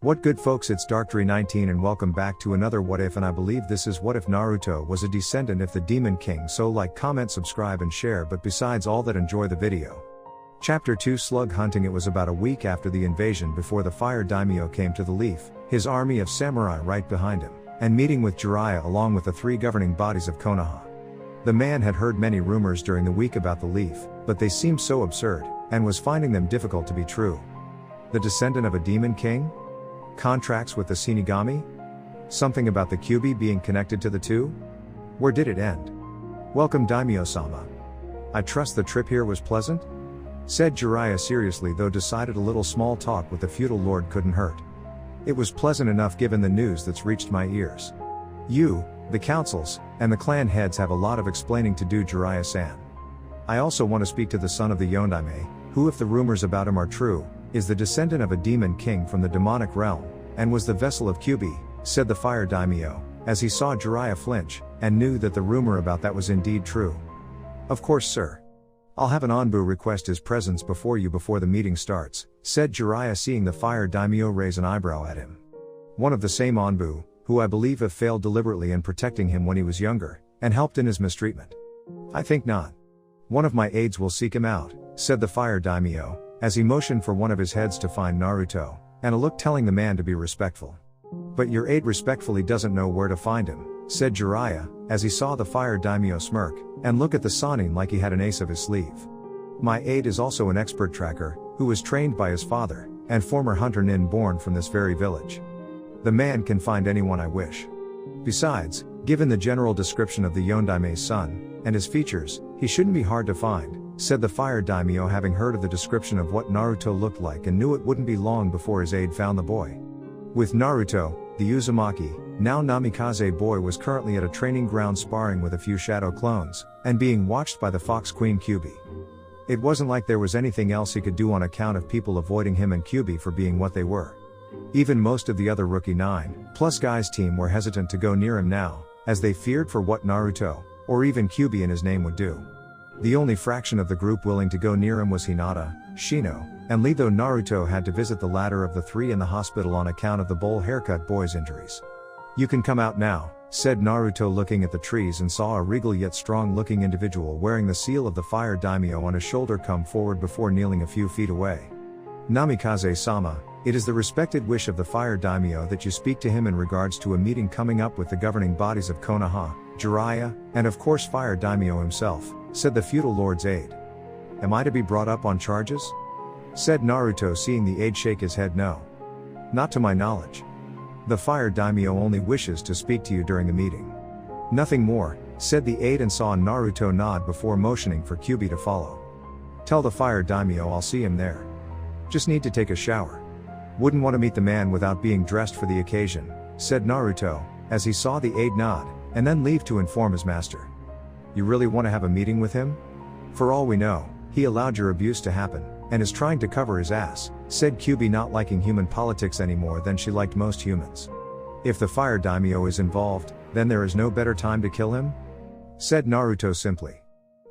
What good folks, it's Dark319 and welcome back to another What If, and I believe this is What If Naruto was a descendant of the Demon King. So like, comment, subscribe and share, but besides all that, enjoy the video. Chapter 2 Slug Hunting. It was about a week after the invasion before the Fire Daimyo came to the Leaf, his army of samurai right behind him, and meeting with Jiraiya along with the three governing bodies of Konoha. The man had heard many rumors during the week about the Leaf, but they seemed so absurd, and was finding them difficult to be true. The descendant of a demon king? Contracts with the Shinigami? Something about the Kyuubi being connected to the two? Where did it end? Welcome Daimyo-sama. I trust the trip here was pleasant? Said Jiraiya seriously, though decided a little small talk with the feudal lord couldn't hurt. It was pleasant enough given the news that's reached my ears. You, the councils, and the clan heads have a lot of explaining to do, Jiraiya-san. I also want to speak to the son of the Yondaime, who, if the rumors about him are true, is the descendant of a demon king from the demonic realm, and was the vessel of Kyuubi, said the Fire Daimyo, as he saw Jiraiya flinch, and knew that the rumor about that was indeed true. Of course, sir. I'll have an Anbu request his presence before the meeting starts, said Jiraiya, seeing the Fire Daimyo raise an eyebrow at him. One of the same Anbu, who I believe have failed deliberately in protecting him when he was younger, and helped in his mistreatment. I think not. One of my aides will seek him out, said the Fire Daimyo, as he motioned for one of his heads to find Naruto, and a look telling the man to be respectful. But your aide respectfully doesn't know where to find him, said Jiraiya, as he saw the Fire Daimyo smirk, and look at the Sannin like he had an ace of his sleeve. My aide is also an expert tracker, who was trained by his father, and former hunter nin born from this very village. The man can find anyone I wish. Besides, given the general description of the Yondaime's son, and his features, he shouldn't be hard to find, said the Fire Daimyo, having heard of the description of what Naruto looked like and knew it wouldn't be long before his aide found the boy. With Naruto, the Uzumaki, now Namikaze boy, was currently at a training ground sparring with a few shadow clones, and being watched by the Fox Queen Kyuubi. It wasn't like there was anything else he could do on account of people avoiding him and Kyuubi for being what they were. Even most of the other rookie 9+ guys team were hesitant to go near him now, as they feared for what Naruto, or even Kyuubi in his name, would do. The only fraction of the group willing to go near him was Hinata, Shino, and Lee, though Naruto had to visit the latter of the three in the hospital on account of the bowl haircut boy's injuries. You can come out now, said Naruto, looking at the trees, and saw a regal yet strong looking individual wearing the seal of the Fire Daimyo on his shoulder come forward before kneeling a few feet away. Namikaze-sama, it is the respected wish of the Fire Daimyo that you speak to him in regards to a meeting coming up with the governing bodies of Konoha, Jiraiya, and of course Fire Daimyo himself, said the feudal lord's aide. Am I to be brought up on charges? Said Naruto, seeing the aide shake his head no. Not to my knowledge. The Fire Daimyo only wishes to speak to you during the meeting. Nothing more, said the aide, and saw Naruto nod before motioning for Kyuubi to follow. Tell the Fire Daimyo I'll see him there. Just need to take a shower. Wouldn't want to meet the man without being dressed for the occasion, said Naruto, as he saw the aide nod, and then leave to inform his master. You really want to have a meeting with him? For all we know, he allowed your abuse to happen, and is trying to cover his ass, said Kyuubi, not liking human politics any more than she liked most humans. If the Fire Daimyo is involved, then there is no better time to kill him? Said Naruto simply.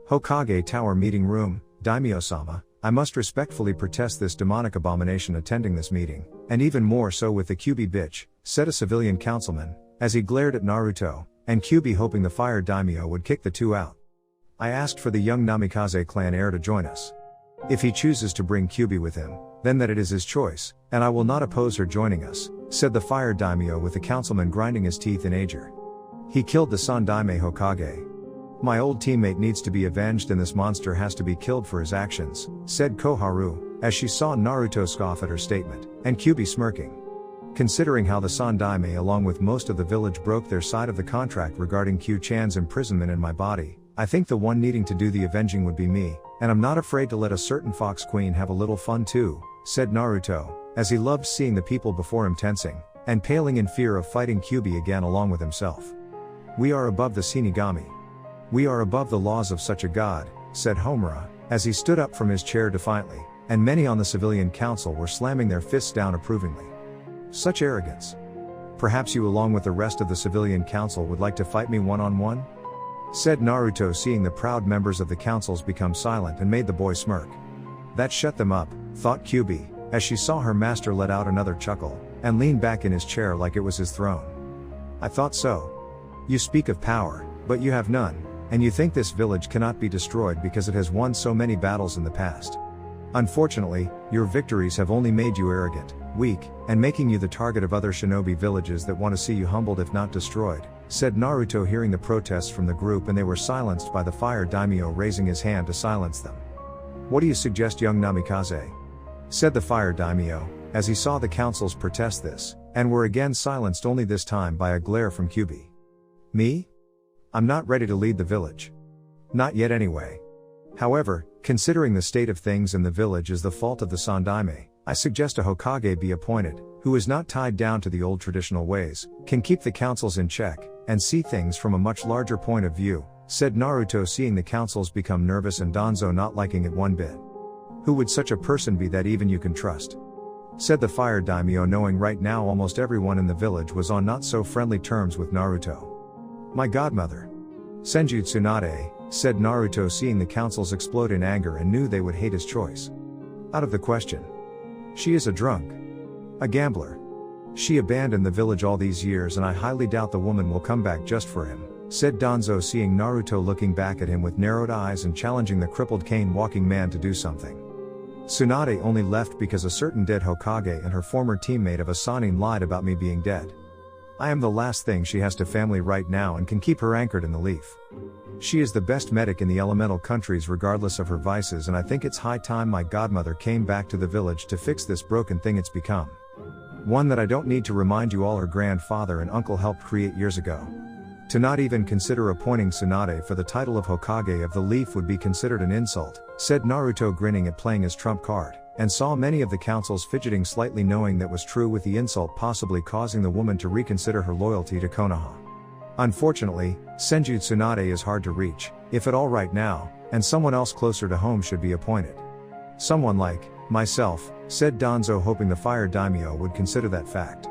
Hokage Tower meeting room, Daimyo-sama, I must respectfully protest this demonic abomination attending this meeting, and even more so with the Kyuubi bitch, said a civilian councilman, as he glared at Naruto, and Kyuubi, hoping the Fire Daimyo would kick the two out. I asked for the young Namikaze clan heir to join us. If he chooses to bring Kyuubi with him, then that it is his choice, and I will not oppose her joining us, said the Fire Daimyo, with the councilman grinding his teeth in anger. He killed the Sandaime Hokage. My old teammate needs to be avenged, and this monster has to be killed for his actions, said Koharu, as she saw Naruto scoff at her statement, and Kyuubi smirking. Considering how the Sandaime along with most of the village broke their side of the contract regarding Q-chan's imprisonment in my body, I think the one needing to do the avenging would be me, and I'm not afraid to let a certain Fox Queen have a little fun too, said Naruto, as he loved seeing the people before him tensing, and paling in fear of fighting Kyuubi again along with himself. We are above the Shinigami. We are above the laws of such a god, said Homura, as he stood up from his chair defiantly, and many on the civilian council were slamming their fists down approvingly. Such arrogance. Perhaps you along with the rest of the civilian council would like to fight me one-on-one? Said Naruto, seeing the proud members of the councils become silent, and made the boy smirk. That shut them up, thought Kyuubi, as she saw her master let out another chuckle, and leaned back in his chair like it was his throne. I thought so. You speak of power, but you have none, and you think this village cannot be destroyed because it has won so many battles in the past. Unfortunately, your victories have only made you arrogant, weak, and making you the target of other shinobi villages that want to see you humbled if not destroyed, said Naruto, hearing the protests from the group, and they were silenced by the fire daimyo raising his hand to silence them. What do you suggest, young Namikaze? Said the fire daimyo, as he saw the councils protest this, and were again silenced, only this time by a glare from Kyubi. Me? I'm not ready to lead the village. Not yet anyway. However, considering the state of things in the village is the fault of the Sandaime, I suggest a Hokage be appointed, who is not tied down to the old traditional ways, can keep the councils in check, and see things from a much larger point of view, said Naruto, seeing the councils become nervous and Danzo not liking it one bit. Who would such a person be that even you can trust? Said the fire daimyo, knowing right now almost everyone in the village was on not so friendly terms with Naruto. My godmother. Senju Tsunade, said Naruto, seeing the councils explode in anger and knew they would hate his choice. Out of the question. She is a drunk. A gambler. She abandoned the village all these years, and I highly doubt the woman will come back just for him, said Danzo, seeing Naruto looking back at him with narrowed eyes and challenging the crippled cane-walking man to do something. Tsunade only left because a certain dead Hokage and her former teammate of a Sannin lied about me being dead. I am the last thing she has to family right now and can keep her anchored in the leaf. She is the best medic in the elemental countries regardless of her vices, and I think it's high time my godmother came back to the village to fix this broken thing it's become. One that I don't need to remind you all her grandfather and uncle helped create years ago. To not even consider appointing Tsunade for the title of Hokage of the Leaf would be considered an insult, said Naruto, grinning at playing his trump card, and saw many of the councils fidgeting slightly, knowing that was true, with the insult possibly causing the woman to reconsider her loyalty to Konoha. Unfortunately, Senju Tsunade is hard to reach, if at all right now, and someone else closer to home should be appointed. Someone like myself, said Danzo, hoping the fire daimyo would consider that fact.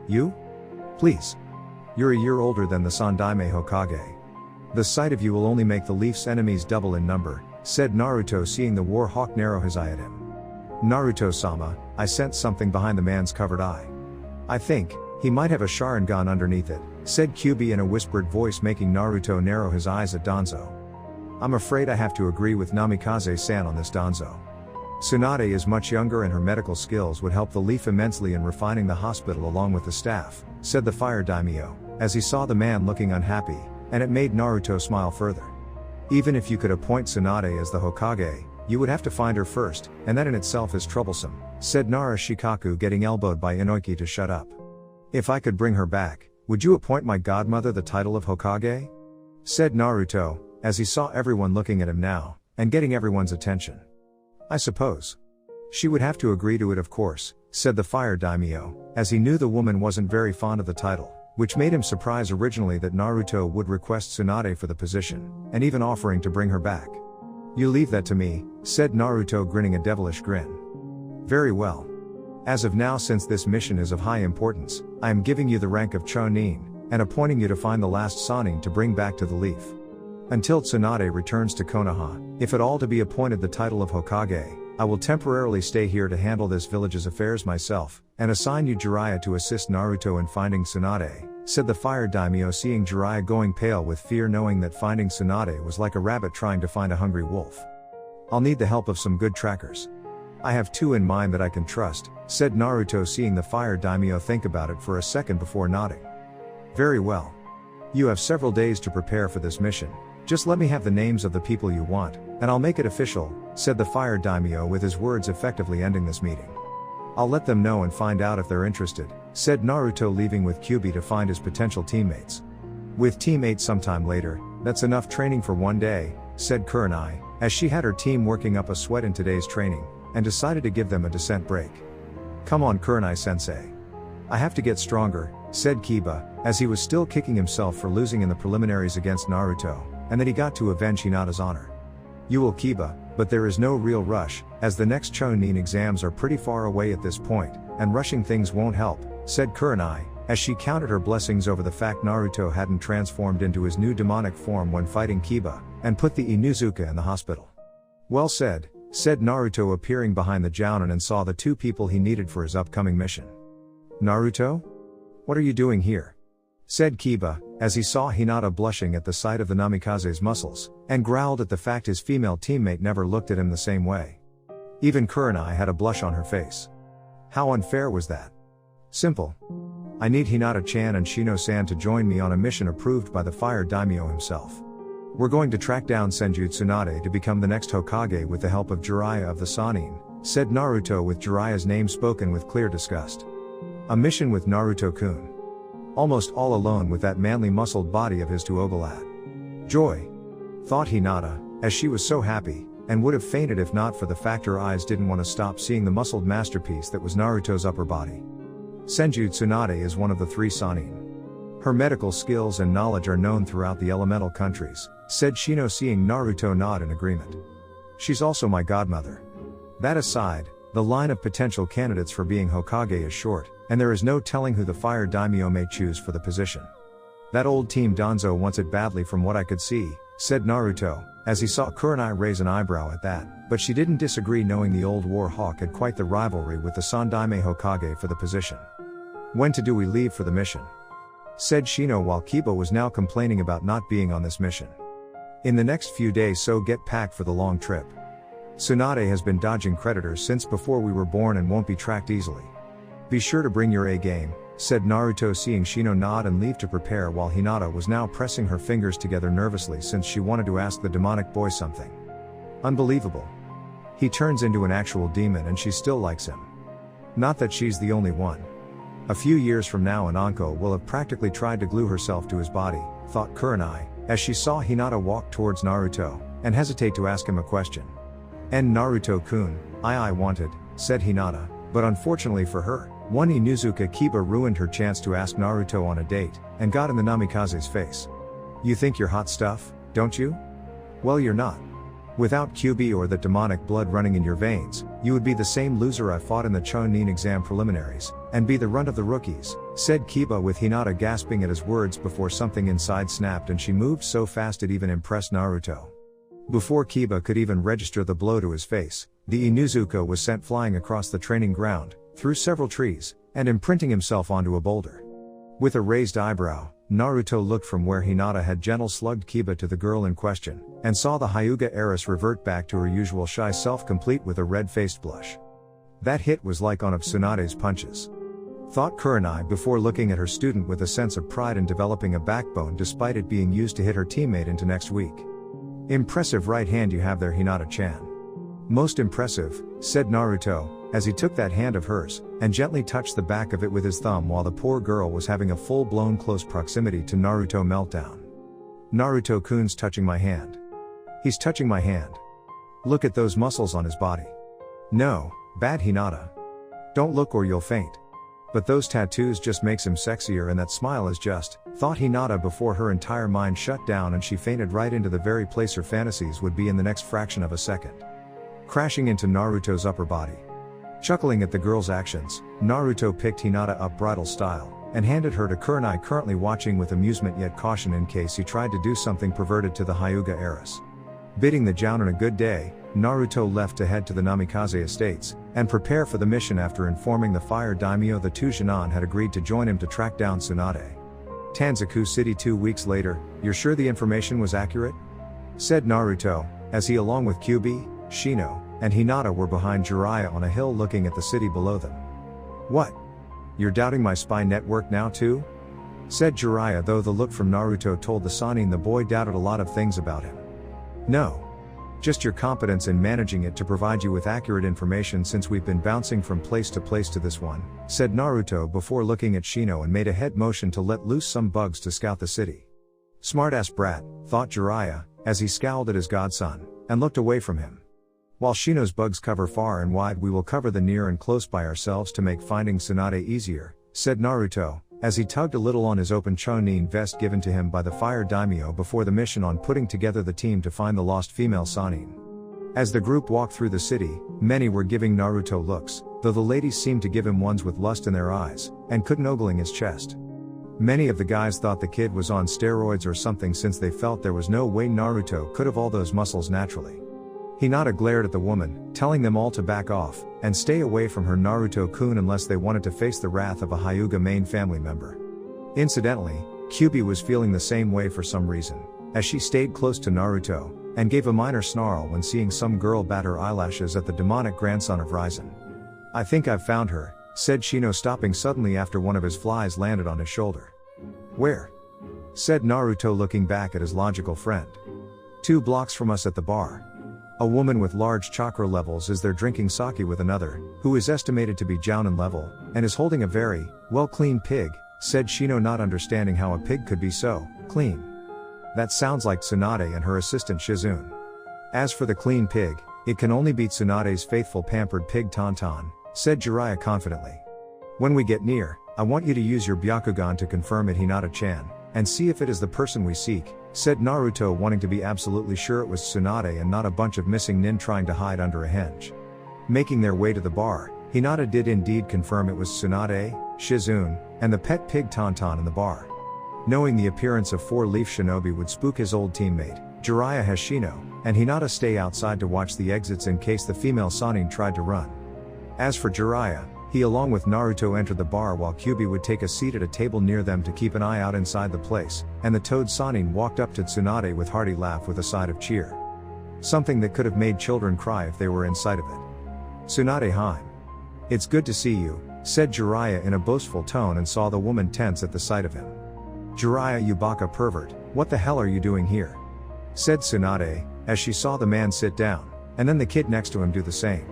You? Please. You're a year older than the Sandaime Hokage. The sight of you will only make the Leaf's enemies double in number, said Naruto, seeing the war hawk narrow his eye at him. Naruto-sama, I sensed something behind the man's covered eye. I think he might have a Sharingan underneath it, said Kyubi in a whispered voice, making Naruto narrow his eyes at Danzo. I'm afraid I have to agree with Namikaze-san on this, Danzo. Tsunade is much younger and her medical skills would help the Leaf immensely in refining the hospital along with the staff, said the fire daimyo, as he saw the man looking unhappy, and it made Naruto smile further. Even if you could appoint Tsunade as the Hokage, you would have to find her first, and that in itself is troublesome, said Nara Shikaku, getting elbowed by Inoki to shut up. If I could bring her back, would you appoint my godmother the title of Hokage? Said Naruto, as he saw everyone looking at him now, and getting everyone's attention. I suppose. She would have to agree to it, of course, said the fire daimyo, as he knew the woman wasn't very fond of the title, which made him surprise originally that Naruto would request Tsunade for the position, and even offering to bring her back. You leave that to me, said Naruto, grinning a devilish grin. Very well. As of now, since this mission is of high importance, I am giving you the rank of Chonin, and appointing you to find the last Sannin to bring back to the Leaf. Until Tsunade returns to Konoha, if at all to be appointed the title of Hokage, I will temporarily stay here to handle this village's affairs myself, and assign you Jiraiya to assist Naruto in finding Tsunade, said the fire daimyo, seeing Jiraiya going pale with fear, knowing that finding Tsunade was like a rabbit trying to find a hungry wolf. I'll need the help of some good trackers. I have two in mind that I can trust, said Naruto, seeing the fire daimyo think about it for a second before nodding. Very well. You have several days to prepare for this mission. Just let me have the names of the people you want, and I'll make it official, said the fire daimyo, with his words effectively ending this meeting. I'll let them know and find out if they're interested, said Naruto, leaving with Kyubi to find his potential teammates. With teammates sometime later, that's enough training for one day, said Kurenai, as she had her team working up a sweat in today's training, and decided to give them a decent break. Come on, Kurenai-sensei. I have to get stronger, said Kiba, as he was still kicking himself for losing in the preliminaries against Naruto, and that he got to avenge Hinata's honor. You will, Kiba, but there is no real rush, as the next Chunin exams are pretty far away at this point, and rushing things won't help, said Kurenai, as she counted her blessings over the fact Naruto hadn't transformed into his new demonic form when fighting Kiba, and put the Inuzuka in the hospital. Well said Naruto, appearing behind the Jounin, and saw the two people he needed for his upcoming mission. Naruto? What are you doing here? Said Kiba, as he saw Hinata blushing at the sight of the Namikaze's muscles, and growled at the fact his female teammate never looked at him the same way. Even Kurenai had a blush on her face. How unfair was that? Simple. I need Hinata-chan and Shino-san to join me on a mission approved by the Fire Daimyo himself. We're going to track down Senju Tsunade to become the next Hokage with the help of Jiraiya of the Sannin, said Naruto with Jiraiya's name spoken with clear disgust. A mission with Naruto-kun. Almost all alone with that manly muscled body of his to ogle at. Joy! Thought Hinata, as she was so happy, and would have fainted if not for the fact her eyes didn't want to stop seeing the muscled masterpiece that was Naruto's upper body. Senju Tsunade is one of the 3 Sannin. Her medical skills and knowledge are known throughout the elemental countries, said Shino, seeing Naruto nod in agreement. She's also my godmother. That aside, the line of potential candidates for being Hokage is short, and there is no telling who the Fire Daimyo may choose for the position. That old Team Danzo wants it badly from what I could see, said Naruto, as he saw Kurenai raise an eyebrow at that, but she didn't disagree, knowing the old war hawk had quite the rivalry with the Sandaime Hokage for the position. When do we leave for the mission? Said Shino, while Kiba was now complaining about not being on this mission. In the next few days, so get packed for the long trip. Tsunade has been dodging creditors since before we were born and won't be tracked easily. Be sure to bring your A game, said Naruto, seeing Shino nod and leave to prepare, while Hinata was now pressing her fingers together nervously since she wanted to ask the demonic boy something. Unbelievable. He turns into an actual demon and she still likes him. Not that she's the only one. A few years from now Ananko will have practically tried to glue herself to his body, thought Kurenai, as she saw Hinata walk towards Naruto, and hesitate to ask him a question. And Naruto-kun, I wanted, said Hinata, but unfortunately for her, one Inuzuka Kiba ruined her chance to ask Naruto on a date, and got in the Namikaze's face. You think you're hot stuff, don't you? Well, you're not. Without QB or the demonic blood running in your veins, you would be the same loser I fought in the Chunin exam preliminaries, and be the runt of the rookies, said Kiba, with Hinata gasping at his words before something inside snapped and she moved so fast it even impressed Naruto. Before Kiba could even register the blow to his face, the Inuzuka was sent flying across the training ground, through several trees, and imprinting himself onto a boulder. With a raised eyebrow, Naruto looked from where Hinata had gentle slugged Kiba to the girl in question, and saw the Hyuga heiress revert back to her usual shy self, complete with a red-faced blush. That hit was like one of Tsunade's punches. Thought Kurenai before looking at her student with a sense of pride in developing a backbone despite it being used to hit her teammate into next week. Impressive right hand you have there, Hinata-chan. Most impressive, said Naruto, as he took that hand of hers, and gently touched the back of it with his thumb while the poor girl was having a full-blown close proximity to Naruto meltdown. Naruto-kun's touching my hand. He's touching my hand. Look at those muscles on his body. No, bad Hinata. Don't look or you'll faint. But those tattoos just makes him sexier, and that smile is just, thought Hinata before her entire mind shut down and she fainted right into the very place her fantasies would be in the next fraction of a second. Crashing into Naruto's upper body. Chuckling at the girl's actions, Naruto picked Hinata up bridal style, and handed her to Kurenai, currently watching with amusement yet caution in case he tried to do something perverted to the Hyuga heiress. Bidding the Jounin a good day, Naruto left to head to the Namikaze estates, and prepare for the mission after informing the Fire Daimyo the two Jounin had agreed to join him to track down Tsunade. Tanzaku City 2 weeks later, you're sure the information was accurate? Said Naruto, as he along with Kyubi, Shino, and Hinata were behind Jiraiya on a hill looking at the city below them. What? You're doubting my spy network now too? Said Jiraiya, though the look from Naruto told the Sannin the boy doubted a lot of things about him. No. Just your competence in managing it to provide you with accurate information since we've been bouncing from place to this one, said Naruto before looking at Shino and made a head motion to let loose some bugs to scout the city. Smartass brat, thought Jiraiya, as he scowled at his godson, and looked away from him. While Shino's bugs cover far and wide, we will cover the near and close by ourselves to make finding Tsunade easier, said Naruto, as he tugged a little on his open Chunin vest given to him by the Fire Daimyo before the mission on putting together the team to find the lost female Sannin. As the group walked through the city, many were giving Naruto looks, though the ladies seemed to give him ones with lust in their eyes, and couldn't ogling his chest. Many of the guys thought the kid was on steroids or something since they felt there was no way Naruto could have all those muscles naturally. Hinata glared at the woman, telling them all to back off, and stay away from her Naruto-kun unless they wanted to face the wrath of a Hyuga main family member. Incidentally, Kyubi was feeling the same way for some reason, as she stayed close to Naruto, and gave a minor snarl when seeing some girl bat her eyelashes at the demonic grandson of Raizen. "I think I've found her," said Shino, stopping suddenly after one of his flies landed on his shoulder. "Where?" said Naruto, looking back at his logical friend. "2 blocks from us at the bar. A woman with large chakra levels is there drinking sake with another, who is estimated to be Jounin level, and is holding a very, well-clean pig," said Shino, not understanding how a pig could be so clean. "That sounds like Tsunade and her assistant Shizune. As for the clean pig, it can only be Tsunade's faithful pampered pig Tonton," said Jiraiya confidently. "When we get near, I want you to use your Byakugan to confirm it, Hinata-chan, and see if it is the person we seek," said Naruto, wanting to be absolutely sure it was Tsunade and not a bunch of missing nin trying to hide under a henge. Making their way to the bar, Hinata did indeed confirm it was Tsunade, Shizune, and the pet pig Tonton in the bar. Knowing the appearance of 4-leaf shinobi would spook his old teammate, Jiraiya has Shino and Hinata stay outside to watch the exits in case the female Sannin tried to run. As for Jiraiya, he along with Naruto entered the bar while Kyubi would take a seat at a table near them to keep an eye out inside the place, and the Toad Sannin walked up to Tsunade with hearty laugh with a side of cheer. Something that could have made children cry if they were in sight of it. "Tsunade Heim. It's good to see you," said Jiraiya in a boastful tone, and saw the woman tense at the sight of him. "Jiraiya, you baka pervert, what the hell are you doing here?" said Tsunade, as she saw the man sit down, and then the kid next to him do the same.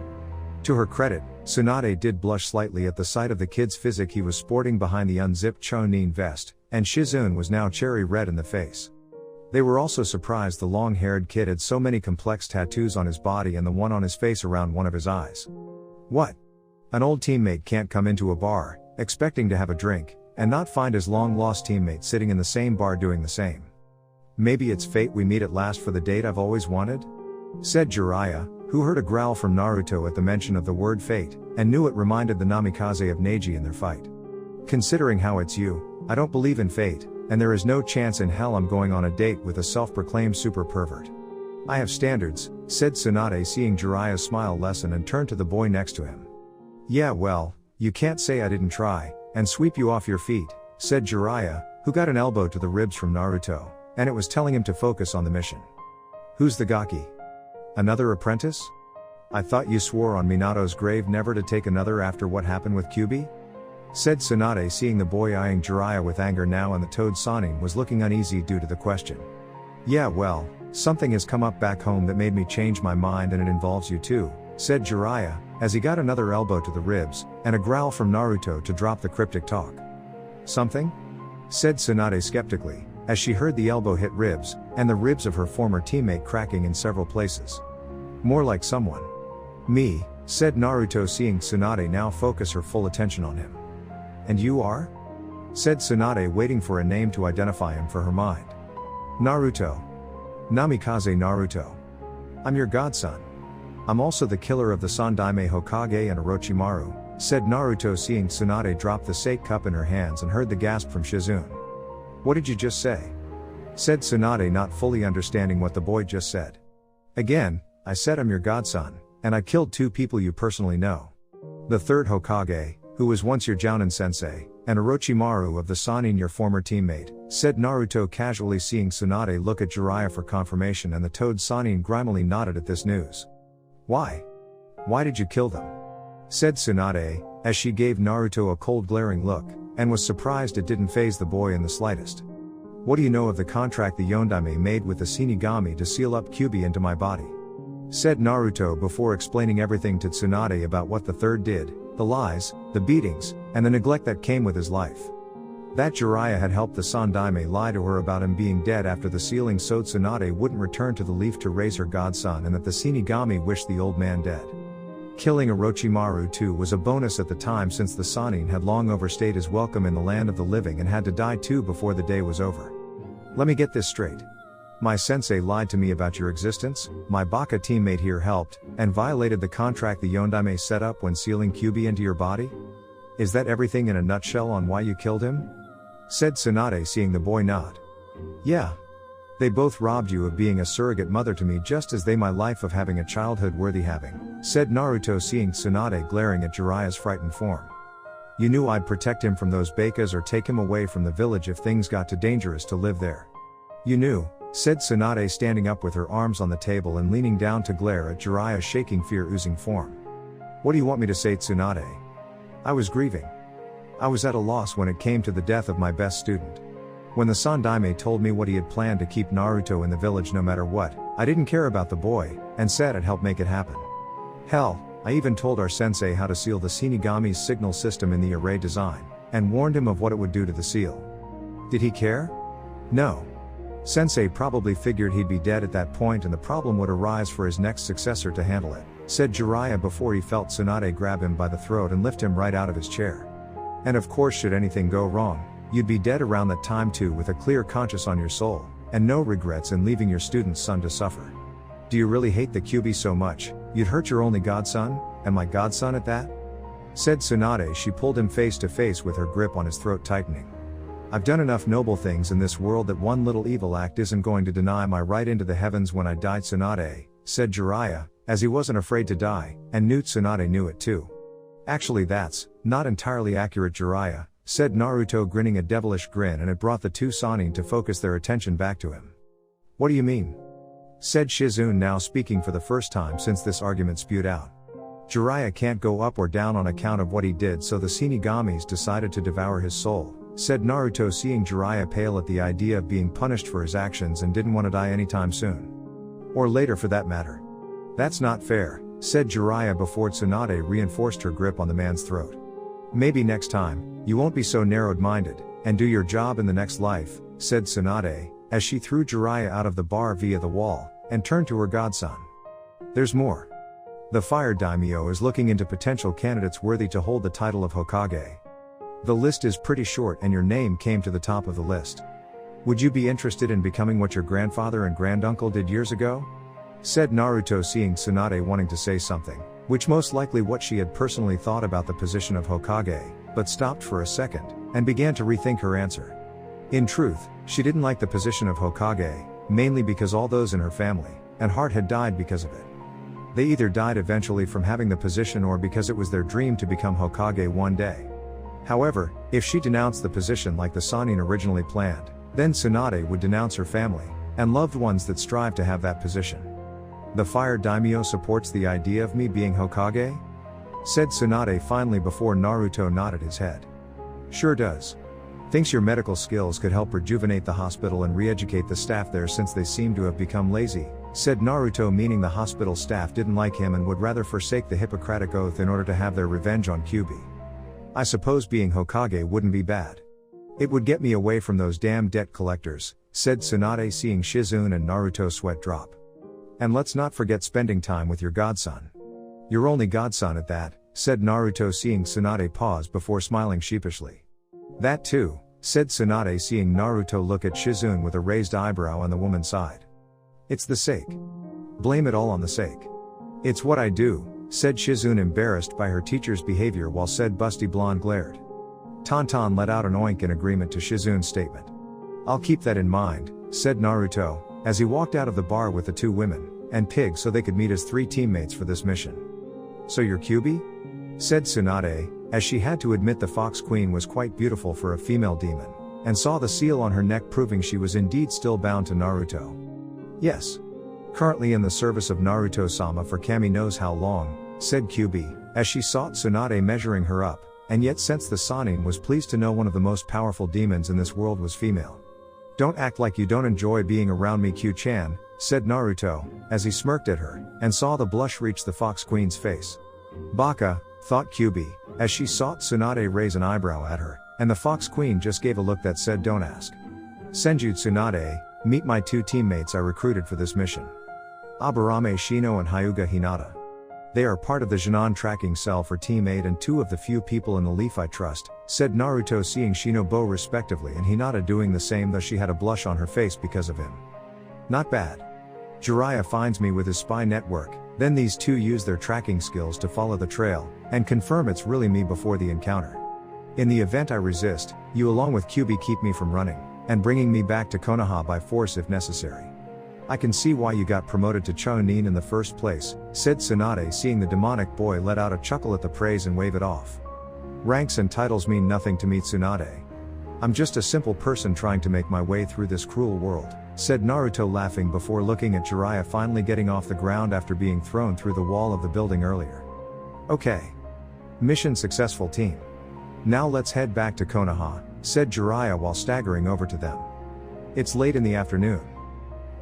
To her credit, Tsunade did blush slightly at the sight of the kid's physique he was sporting behind the unzipped Chonin vest, and Shizune was now cherry red in the face. They were also surprised the long-haired kid had so many complex tattoos on his body and the one on his face around one of his eyes. What? An old teammate can't come into a bar, expecting to have a drink, and not find his long-lost teammate sitting in the same bar doing the same. "Maybe it's fate we meet at last for the date I've always wanted?" said Jiraiya, who heard a growl from Naruto at the mention of the word fate, and knew it reminded the Namikaze of Neji in their fight. "Considering how it's you, I don't believe in fate, and there is no chance in hell I'm going on a date with a self-proclaimed super pervert. I have standards," said Tsunade, seeing Jiraiya's smile lessen, and turned to the boy next to him. "Yeah, well, you can't say I didn't try, and sweep you off your feet," said Jiraiya, who got an elbow to the ribs from Naruto, and it was telling him to focus on the mission. "Who's the Gaki? Another apprentice? I thought you swore on Minato's grave never to take another after what happened with Kyubi?" said Tsunade, seeing the boy eyeing Jiraiya with anger now, and the Toad Sannin was looking uneasy due to the question. "Yeah, well, something has come up back home that made me change my mind, and it involves you too," said Jiraiya, as he got another elbow to the ribs, and a growl from Naruto to drop the cryptic talk. "Something?" said Tsunade skeptically, as she heard the elbow hit ribs, and the ribs of her former teammate cracking in several places. "More like someone." "Me," said Naruto, seeing Tsunade now focus her full attention on him. "And you are?" said Tsunade, waiting for a name to identify him for her mind. "Naruto. Namikaze Naruto. I'm your godson. I'm also the killer of the Sandaime Hokage and Orochimaru," said Naruto, seeing Tsunade drop the sake cup in her hands, and heard the gasp from Shizune. "What did you just say?" said Tsunade, not fully understanding what the boy just said. "Again, I said I'm your godson, and I killed 2 people you personally know. The 3rd Hokage, who was once your Jounin sensei, and Orochimaru of the Sannin, your former teammate," said Naruto casually, seeing Tsunade look at Jiraiya for confirmation, and the Toad Sannin grimly nodded at this news. "Why? Why did you kill them?" said Tsunade, as she gave Naruto a cold glaring look, and was surprised it didn't faze the boy in the slightest. "What do you know of the contract the Yondaime made with the Shinigami to seal up Kyubi into my body?" said Naruto, before explaining everything to Tsunade about what the 3rd did, the lies, the beatings, and the neglect that came with his life. That Jiraiya had helped the Sandaime lie to her about him being dead after the sealing, so Tsunade wouldn't return to the leaf to raise her godson, and that the Shinigami wished the old man dead. Killing Orochimaru too was a bonus at the time, since the Sannin had long overstayed his welcome in the land of the living and had to die too before the day was over. "Let me get this straight. My sensei lied to me about your existence, my baka teammate here helped, and violated the contract the Yondaime set up when sealing Kyubi into your body? Is that everything in a nutshell on why you killed him?" said Tsunade, seeing the boy nod. "Yeah. They both robbed you of being a surrogate mother to me just as they my life of having a childhood worthy having, said Naruto seeing Tsunade glaring at Jiraiya's frightened form. You knew I'd protect him from those Bakas or take him away from the village if things got too dangerous to live there. You knew, said Tsunade standing up with her arms on the table and leaning down to glare at Jiraiya's shaking fear-oozing form. What do you want me to say, Tsunade? I was grieving. I was at a loss when it came to the death of my best student. When the Sandaime told me what he had planned to keep Naruto in the village no matter what, I didn't care about the boy, and said I'd help make it happen. Hell, I even told our sensei how to seal the Shinigami's signal system in the array design, and warned him of what it would do to the seal. Did he care? No. Sensei probably figured he'd be dead at that point and the problem would arise for his next successor to handle it, said Jiraiya before he felt Tsunade grab him by the throat and lift him right out of his chair. And of course, should anything go wrong, you'd be dead around that time too with a clear conscience on your soul, and no regrets in leaving your student's son to suffer. Do you really hate the Kyuubi so much, you'd hurt your only godson, and my godson at that? Said Tsunade. She pulled him face to face with her grip on his throat tightening. I've done enough noble things in this world that one little evil act isn't going to deny my right into the heavens when I die, Tsunade, said Jiraiya, as he wasn't afraid to die, and knew Tsunade knew it too. Actually that's not entirely accurate, Jiraiya, said Naruto grinning a devilish grin, and it brought the two Sannin to focus their attention back to him. What do you mean? Said Shizune, now speaking for the first time since this argument spewed out. Jiraiya can't go up or down on account of what he did, so the Shinigamis decided to devour his soul, said Naruto seeing Jiraiya pale at the idea of being punished for his actions and didn't want to die anytime soon. Or later for that matter. That's not fair, said Jiraiya before Tsunade reinforced her grip on the man's throat. Maybe next time, you won't be so narrow-minded, and do your job in the next life, said Tsunade, as she threw Jiraiya out of the bar via the wall, and turned to her godson. There's more. The Fire Daimyo is looking into potential candidates worthy to hold the title of Hokage. The list is pretty short and your name came to the top of the list. Would you be interested in becoming what your grandfather and granduncle did years ago? Said Naruto seeing Tsunade wanting to say something, which most likely what she had personally thought about the position of Hokage, but stopped for a second, and began to rethink her answer. In truth, she didn't like the position of Hokage, mainly because all those in her family and heart had died because of it. They either died eventually from having the position or because it was their dream to become Hokage one day. However, if she denounced the position like the Sannin originally planned, then Tsunade would denounce her family and loved ones that strive to have that position. The Fire Daimyo supports the idea of me being Hokage? Said Tsunade finally before Naruto nodded his head. Sure does. Thinks your medical skills could help rejuvenate the hospital and re-educate the staff there since they seem to have become lazy, said Naruto, meaning the hospital staff didn't like him and would rather forsake the Hippocratic Oath in order to have their revenge on Kyuubi. I suppose being Hokage wouldn't be bad. It would get me away from those damn debt collectors, said Tsunade seeing Shizune and Naruto sweat drop. And let's not forget spending time with your godson. Your only godson at that, said Naruto seeing Tsunade pause before smiling sheepishly. That too, said Tsunade seeing Naruto look at Shizune with a raised eyebrow on the woman's side. It's the sake. Blame it all on the sake. It's what I do, said Shizune, embarrassed by her teacher's behavior, while said busty blonde glared. Tonton let out an oink in agreement to Shizune's statement. I'll keep that in mind, said Naruto, as he walked out of the bar with the two women and Pig so they could meet as 3 teammates for this mission. So you're Kyuubi? Said Tsunade, as she had to admit the Fox Queen was quite beautiful for a female demon, and saw the seal on her neck proving she was indeed still bound to Naruto. Yes. Currently in the service of Naruto-sama for Kami knows how long, said Kyuubi, as she sought Tsunade measuring her up, and yet since the Sannin was pleased to know one of the most powerful demons in this world was female. Don't act like you don't enjoy being around me, Q-chan, said Naruto, as he smirked at her, and saw the blush reach the Fox Queen's face. Baka, thought Kyuubi, as she sought Tsunade raise an eyebrow at her, and the Fox Queen just gave a look that said don't ask. Senju Tsunade, meet my 2 teammates I recruited for this mission. Aburame Shino and Hyuga Hinata. They are part of the Jinan tracking cell for Team 8 and 2 of the few people in the Leaf I trust, said Naruto seeing Shinobu respectively and Hinata doing the same, though she had a blush on her face because of him. Not bad. Jiraiya finds me with his spy network, then these 2 use their tracking skills to follow the trail, and confirm it's really me before the encounter. In the event I resist, you along with Kyuubi keep me from running. and bringing me back to Konoha by force if necessary. I can see why you got promoted to Chonin in the first place, said Tsunade, seeing the demonic boy let out a chuckle at the praise and wave it off. Ranks and titles mean nothing to me, Tsunade. I'm just a simple person trying to make my way through this cruel world, said Naruto, laughing before looking at Jiraiya finally getting off the ground after being thrown through the wall of the building earlier. Okay. Mission successful, team. Now let's head back to Konoha, said Jiraiya while staggering over to them. It's late in the afternoon.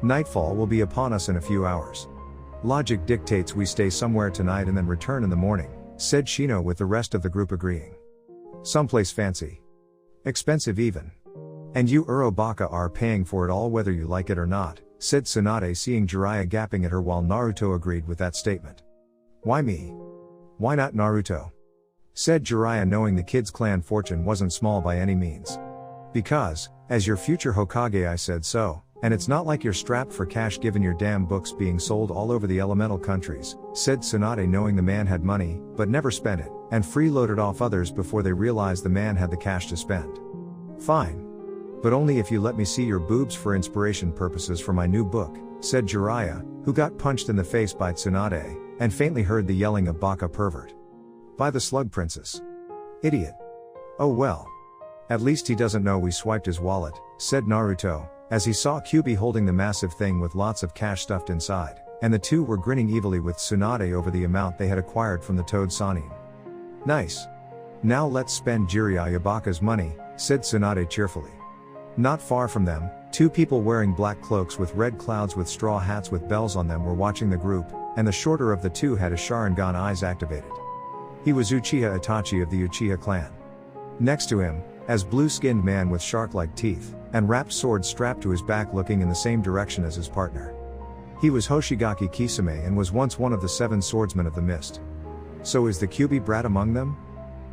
Nightfall will be upon us in a few hours. Logic dictates we stay somewhere tonight and then return in the morning, said Shino, with the rest of the group agreeing. Someplace fancy. Expensive even. And you Urobaka are paying for it all whether you like it or not, said Tsunade, seeing Jiraiya gapping at her while Naruto agreed with that statement. Why me? Why not Naruto? Said Jiraiya, knowing the kid's clan fortune wasn't small by any means. Because, as your future Hokage, I said so, and it's not like you're strapped for cash given your damn books being sold all over the elemental countries, said Tsunade, knowing the man had money, but never spent it, and freeloaded off others before they realized the man had the cash to spend. Fine. But only if you let me see your boobs for inspiration purposes for my new book, said Jiraiya, who got punched in the face by Tsunade, and faintly heard the yelling of Baka pervert. By the slug princess. Idiot. Oh well. At least he doesn't know we swiped his wallet, said Naruto, as he saw Kyubi holding the massive thing with lots of cash stuffed inside, and the two were grinning evilly with Tsunade over the amount they had acquired from the Toad Sanin. Nice. Now let's spend Jiraiya Baka's money, said Tsunade cheerfully. Not far from them, two people wearing black cloaks with red clouds with straw hats with bells on them were watching the group, and the shorter of the two had his Sharingan eyes activated. He was Uchiha Itachi of the Uchiha clan. Next to him, as blue-skinned man with shark-like teeth, and wrapped sword strapped to his back looking in the same direction as his partner. He was Hoshigaki Kisame and was once one of the 7 swordsmen of the mist. So is the Kyubi brat among them?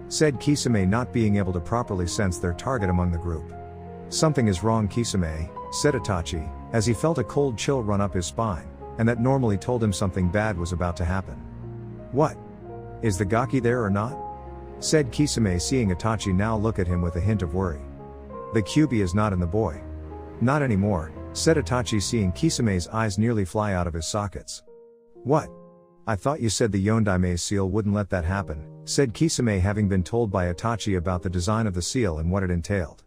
Said Kisame, not being able to properly sense their target among the group. Something is wrong, Kisame, said Itachi, as he felt a cold chill run up his spine, and that normally told him something bad was about to happen. What? Is the Gaki there or not? Said Kisame, seeing Itachi now look at him with a hint of worry. The Kyubi is not in the boy. Not anymore, said Itachi, seeing Kisame's eyes nearly fly out of his sockets. What? I thought you said the Yondaime seal wouldn't let that happen, said Kisame, having been told by Itachi about the design of the seal and what it entailed.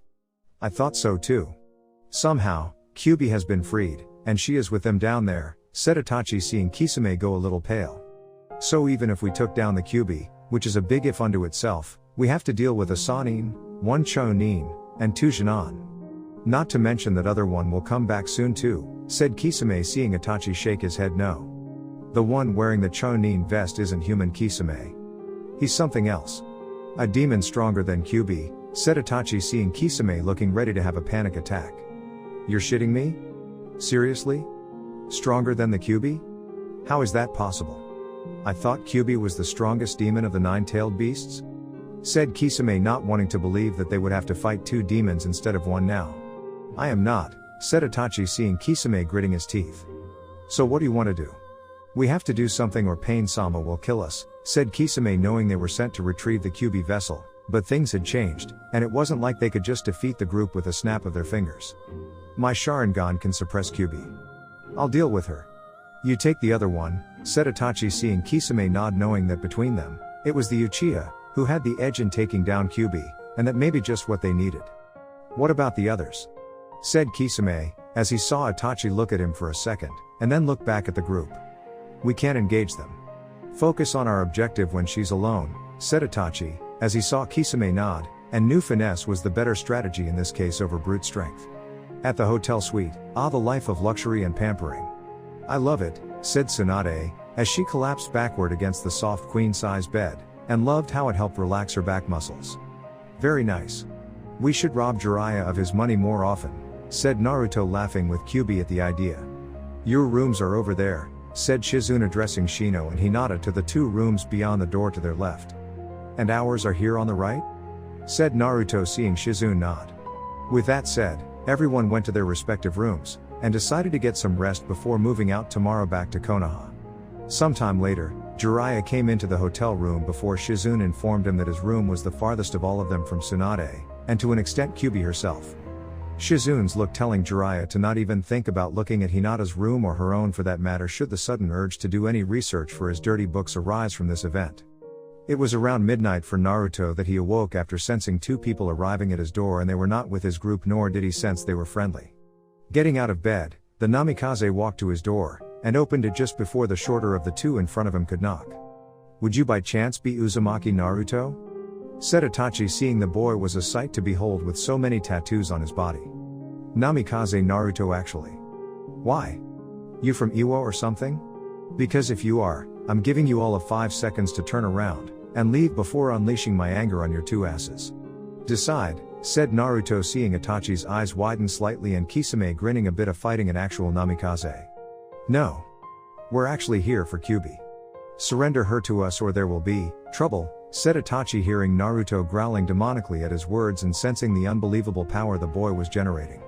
I thought so too. Somehow, Kyubi has been freed, and she is with them down there, said Itachi, seeing Kisame go a little pale. So even if we took down the Kyubi, which is a big if unto itself, we have to deal with a Sanin, 1 Chonin, and 2 Jinan. Not to mention that other one will come back soon too, said Kisame, seeing Itachi shake his head no. The one wearing the Chonin vest isn't human, Kisame. He's something else. A demon stronger than Kyubi, said Itachi, seeing Kisame looking ready to have a panic attack. You're shitting me? Seriously? Stronger than the Kyubi? How is that possible? I thought Kyubi was the strongest demon of the 9-tailed beasts? Said Kisame, not wanting to believe that they would have to fight 2 demons instead of 1 now. I am not, said Itachi, seeing Kisame gritting his teeth. So what do you want to do? We have to do something or Pain-sama will kill us, said Kisame, knowing they were sent to retrieve the Kyubi vessel, but things had changed, and it wasn't like they could just defeat the group with a snap of their fingers. My Sharingan can suppress Kyubi. I'll deal with her. You take the other one, said Itachi, seeing Kisame nod, knowing that between them, it was the Uchiha who had the edge in taking down Kyubi, and that may be just what they needed. What about the others? Said Kisame, as he saw Itachi look at him for a second, and then look back at the group. We can't engage them. Focus on our objective when she's alone, said Itachi, as he saw Kisame nod, and knew finesse was the better strategy in this case over brute strength. At the hotel suite, the life of luxury and pampering. I love it, said Tsunade, as she collapsed backward against the soft queen-size bed, and loved how it helped relax her back muscles. Very nice. We should rob Jiraiya of his money more often, said Naruto, laughing with Kyubi at the idea. Your rooms are over there, said Shizune, addressing Shino, and he nodded to the 2 rooms beyond the door to their left. And ours are here on the right? Said Naruto, seeing Shizune nod. With that said, everyone went to their respective rooms, and decided to get some rest before moving out tomorrow back to Konoha. Sometime later, Jiraiya came into the hotel room before Shizune informed him that his room was the farthest of all of them from Tsunade, and to an extent Kyubi herself. Shizune's look telling Jiraiya to not even think about looking at Hinata's room or her own for that matter should the sudden urge to do any research for his dirty books arise from this event. It was around midnight for Naruto that he awoke after sensing two people arriving at his door, and they were not with his group, nor did he sense they were friendly. Getting out of bed, the Namikaze walked to his door, and opened it just before the shorter of the two in front of him could knock. "Would you by chance be Uzumaki Naruto?" said Itachi, seeing the boy was a sight to behold with so many tattoos on his body. "Namikaze Naruto actually." "Why? You from Iwo or something?" "Because if you are, I'm giving you all of 5 seconds to turn around and leave before unleashing my anger on your two asses." "Decide," said Naruto, seeing Itachi's eyes widen slightly and Kisame grinning a bit of fighting an actual Namikaze. "No. We're actually here for Kyubi. Surrender her to us or there will be trouble," said Itachi, hearing Naruto growling demonically at his words and sensing the unbelievable power the boy was generating.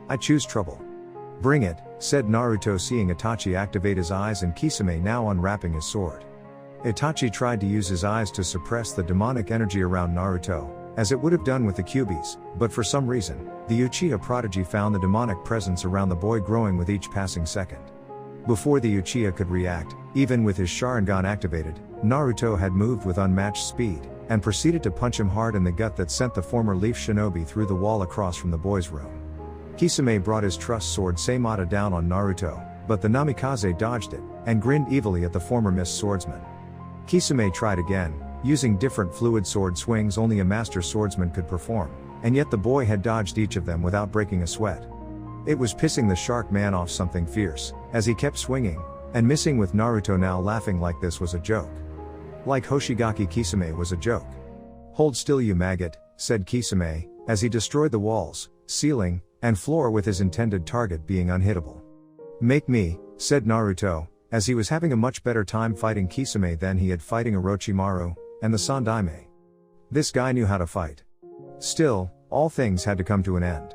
"I choose trouble." "Bring it," said Naruto, seeing Itachi activate his eyes and Kisame now unwrapping his sword. Itachi tried to use his eyes to suppress the demonic energy around Naruto, as it would have done with the Kyubis, but for some reason, the Uchiha prodigy found the demonic presence around the boy growing with each passing second. Before the Uchiha could react, even with his Sharingan activated, Naruto had moved with unmatched speed, and proceeded to punch him hard in the gut that sent the former Leaf Shinobi through the wall across from the boy's room. Kisame brought his trust sword Seimata down on Naruto, but the Namikaze dodged it, and grinned evilly at the former missed swordsman. Kisame tried again, using different fluid sword swings only a master swordsman could perform, and yet the boy had dodged each of them without breaking a sweat. It was pissing the shark man off something fierce, as he kept swinging, and missing, with Naruto now laughing like this was a joke. Like Hoshigaki Kisame was a joke. "Hold still, you maggot," said Kisame, as he destroyed the walls, ceiling, and floor with his intended target being unhittable. "Make me," said Naruto, as he was having a much better time fighting Kisame than he had fighting Orochimaru and the Sandaime. This guy knew how to fight. Still, all things had to come to an end.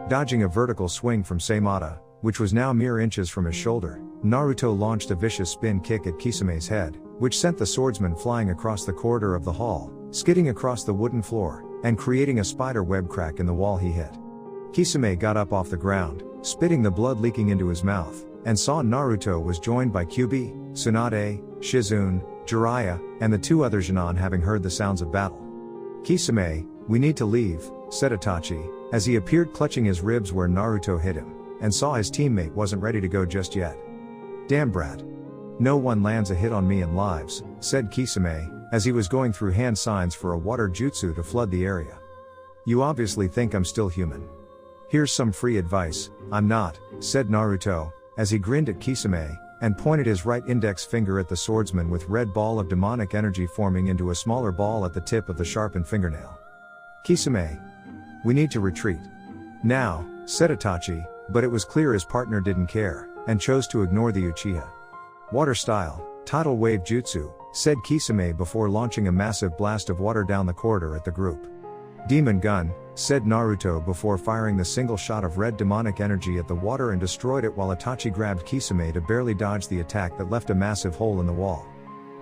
Dodging a vertical swing from Seimata, which was now mere inches from his shoulder, Naruto launched a vicious spin kick at Kisame's head, which sent the swordsman flying across the corridor of the hall, skidding across the wooden floor, and creating a spider web crack in the wall he hit. Kisame got up off the ground, spitting the blood leaking into his mouth, and saw Naruto was joined by Kyubi, Tsunade, Shizune, Jiraiya, and the two other Genin, having heard the sounds of battle. "Kisame, we need to leave," said Itachi, as he appeared clutching his ribs where Naruto hit him, and saw his teammate wasn't ready to go just yet. "Damn brat. No one lands a hit on me in lives," said Kisame, as he was going through hand signs for a water jutsu to flood the area. "You obviously think I'm still human. Here's some free advice." "I'm not," said Naruto, as he grinned at Kisame, and pointed his right index finger at the swordsman with red ball of demonic energy forming into a smaller ball at the tip of the sharpened fingernail. "Kisame, we need to retreat now," said Itachi, but it was clear his partner didn't care, and chose to ignore the Uchiha. "Water style, tidal wave jutsu," said Kisame before launching a massive blast of water down the corridor at the group. "Demon gun," said Naruto before firing the single shot of red demonic energy at the water and destroyed it, while Itachi grabbed Kisame to barely dodge the attack that left a massive hole in the wall.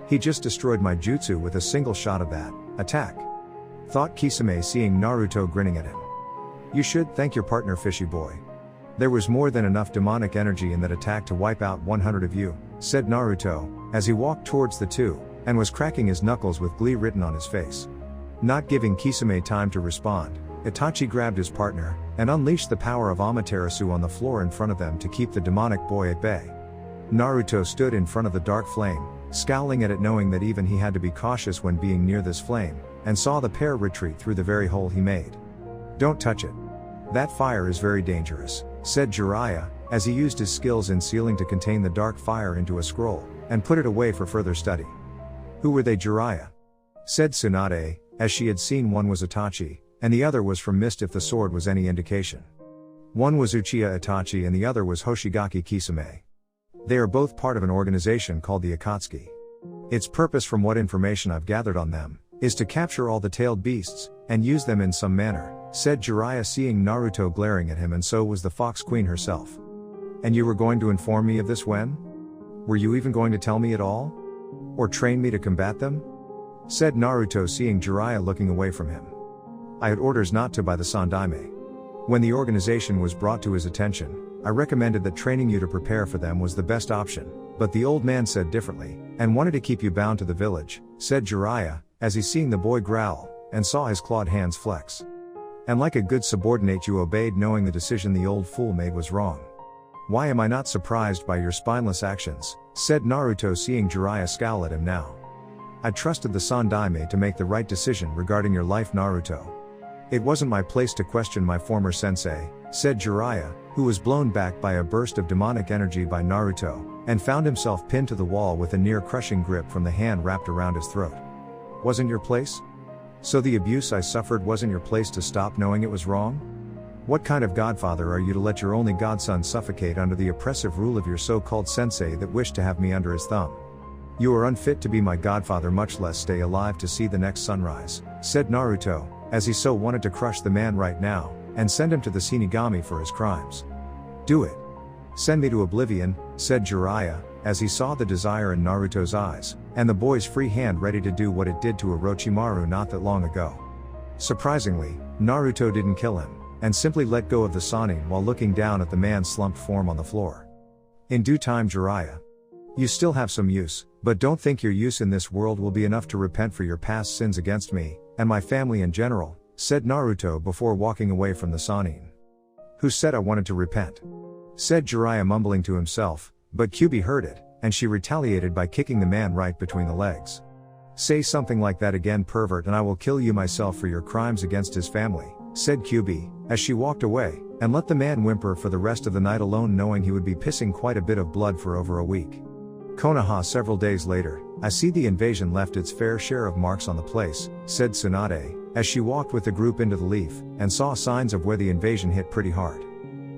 "He just destroyed my jutsu with a single shot of that attack," thought Kisame, seeing Naruto grinning at him. "You should thank your partner, fishy boy. There was more than enough demonic energy in that attack to wipe out 100 of you," said Naruto, as he walked towards the two, and was cracking his knuckles with glee written on his face. Not giving Kisame time to respond, Itachi grabbed his partner, and unleashed the power of Amaterasu on the floor in front of them to keep the demonic boy at bay. Naruto stood in front of the dark flame, scowling at it, knowing that even he had to be cautious when being near this flame, and saw the pair retreat through the very hole he made. "Don't touch it. That fire is very dangerous," said Jiraiya, as he used his skills in sealing to contain the dark fire into a scroll, and put it away for further study. "Who were they, Jiraiya?" said Tsunade, as she had seen one was Itachi, and the other was from Mist if the sword was any indication. One was Uchiha Itachi and the other was Hoshigaki Kisame. They are both part of an organization called the Akatsuki. Its purpose, from what information I've gathered on them, is to capture all the tailed beasts, and use them in some manner, said Jiraiya, seeing Naruto glaring at him, and so was the Fox Queen herself. "And you were going to inform me of this when? Were you even going to tell me at all? Or train me to combat them?" said Naruto, seeing Jiraiya looking away from him. "I had orders not to by the Sandaime." When the organization was brought to his attention, I recommended that training you to prepare for them was the best option, but the old man said differently, and wanted to keep you bound to the village, said Jiraiya, as he seeing the boy growl, and saw his clawed hands flex. And like a good subordinate you obeyed, knowing the decision the old fool made was wrong. Why am I not surprised by your spineless actions, said Naruto, seeing Jiraiya scowl at him now. I trusted the Sandaime to make the right decision regarding your life, Naruto. It wasn't my place to question my former sensei, said Jiraiya, who was blown back by a burst of demonic energy by Naruto, and found himself pinned to the wall with a near-crushing grip from the hand wrapped around his throat. Wasn't your place? So the abuse I suffered wasn't your place to stop knowing it was wrong? What kind of godfather are you to let your only godson suffocate under the oppressive rule of your so-called sensei that wished to have me under his thumb? You are unfit to be my godfather, much less stay alive to see the next sunrise, said Naruto, as he so wanted to crush the man right now, and send him to the Shinigami for his crimes. Do it. Send me to oblivion, said Jiraiya, as he saw the desire in Naruto's eyes, and the boy's free hand ready to do what it did to Orochimaru not that long ago. Surprisingly, Naruto didn't kill him, and simply let go of the Sannin while looking down at the man's slumped form on the floor. In due time, Jiraiya. You still have some use, but don't think your use in this world will be enough to repent for your past sins against me, and my family in general, said Naruto before walking away from the Sannin. Who said I wanted to repent? Said Jiraiya, mumbling to himself, but Kyuubi heard it, and she retaliated by kicking the man right between the legs. Say something like that again, pervert, and I will kill you myself for your crimes against his family, said Kyuubi, as she walked away, and let the man whimper for the rest of the night alone, knowing he would be pissing quite a bit of blood for over a week. Konoha. Several days later, I see the invasion left its fair share of marks on the place, said Tsunade, as she walked with the group into the leaf, and saw signs of where the invasion hit pretty hard.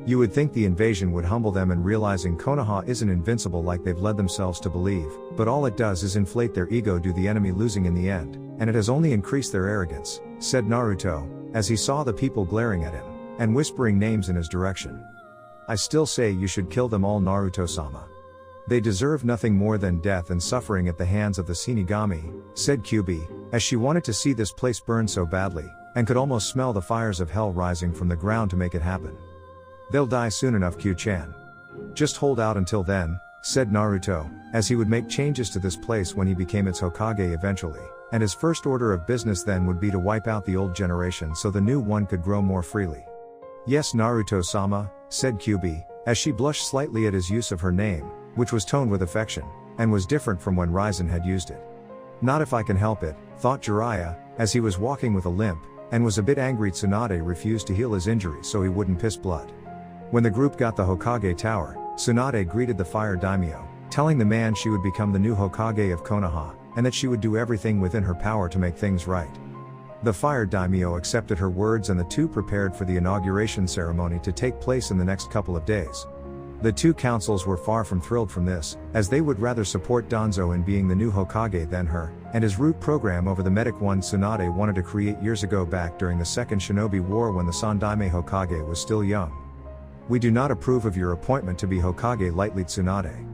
You would think the invasion would humble them in realizing Konoha isn't invincible like they've led themselves to believe, but all it does is inflate their ego, do the enemy losing in the end, and it has only increased their arrogance, said Naruto, as he saw the people glaring at him, and whispering names in his direction. I still say you should kill them all, Naruto-sama. They deserve nothing more than death and suffering at the hands of the Shinigami, said Kyuubi, as she wanted to see this place burn so badly, and could almost smell the fires of hell rising from the ground to make it happen. They'll die soon enough, Kyu-chan. Just hold out until then, said Naruto, as he would make changes to this place when he became its Hokage eventually, and his first order of business then would be to wipe out the old generation so the new one could grow more freely. Yes, Naruto-sama, said Kyuubi, as she blushed slightly at his use of her name, which was toned with affection, and was different from when Raizen had used it. Not if I can help it, thought Jiraiya, as he was walking with a limp, and was a bit angry Tsunade refused to heal his injury so he wouldn't piss blood. When the group got the Hokage tower, Tsunade greeted the fire daimyo, telling the man she would become the new Hokage of Konoha, and that she would do everything within her power to make things right. The fire daimyo accepted her words, and the two prepared for the inauguration ceremony to take place in the next couple of days. The two councils were far from thrilled from this, as they would rather support Danzo in being the new Hokage than her, and his root program over the medic one Tsunade wanted to create years ago back during the Second Shinobi War when the Sandaime Hokage was still young. We do not approve of your appointment to be Hokage lightly, Tsunade.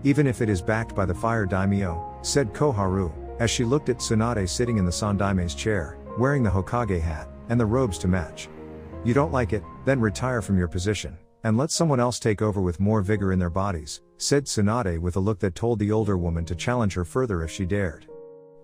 Even if it is backed by the fire daimyo, said Koharu, as she looked at Tsunade sitting in the Sandaime's chair, wearing the Hokage hat, and the robes to match. You don't like it, then retire from your position, and let someone else take over with more vigor in their bodies, said Tsunade with a look that told the older woman to challenge her further if she dared.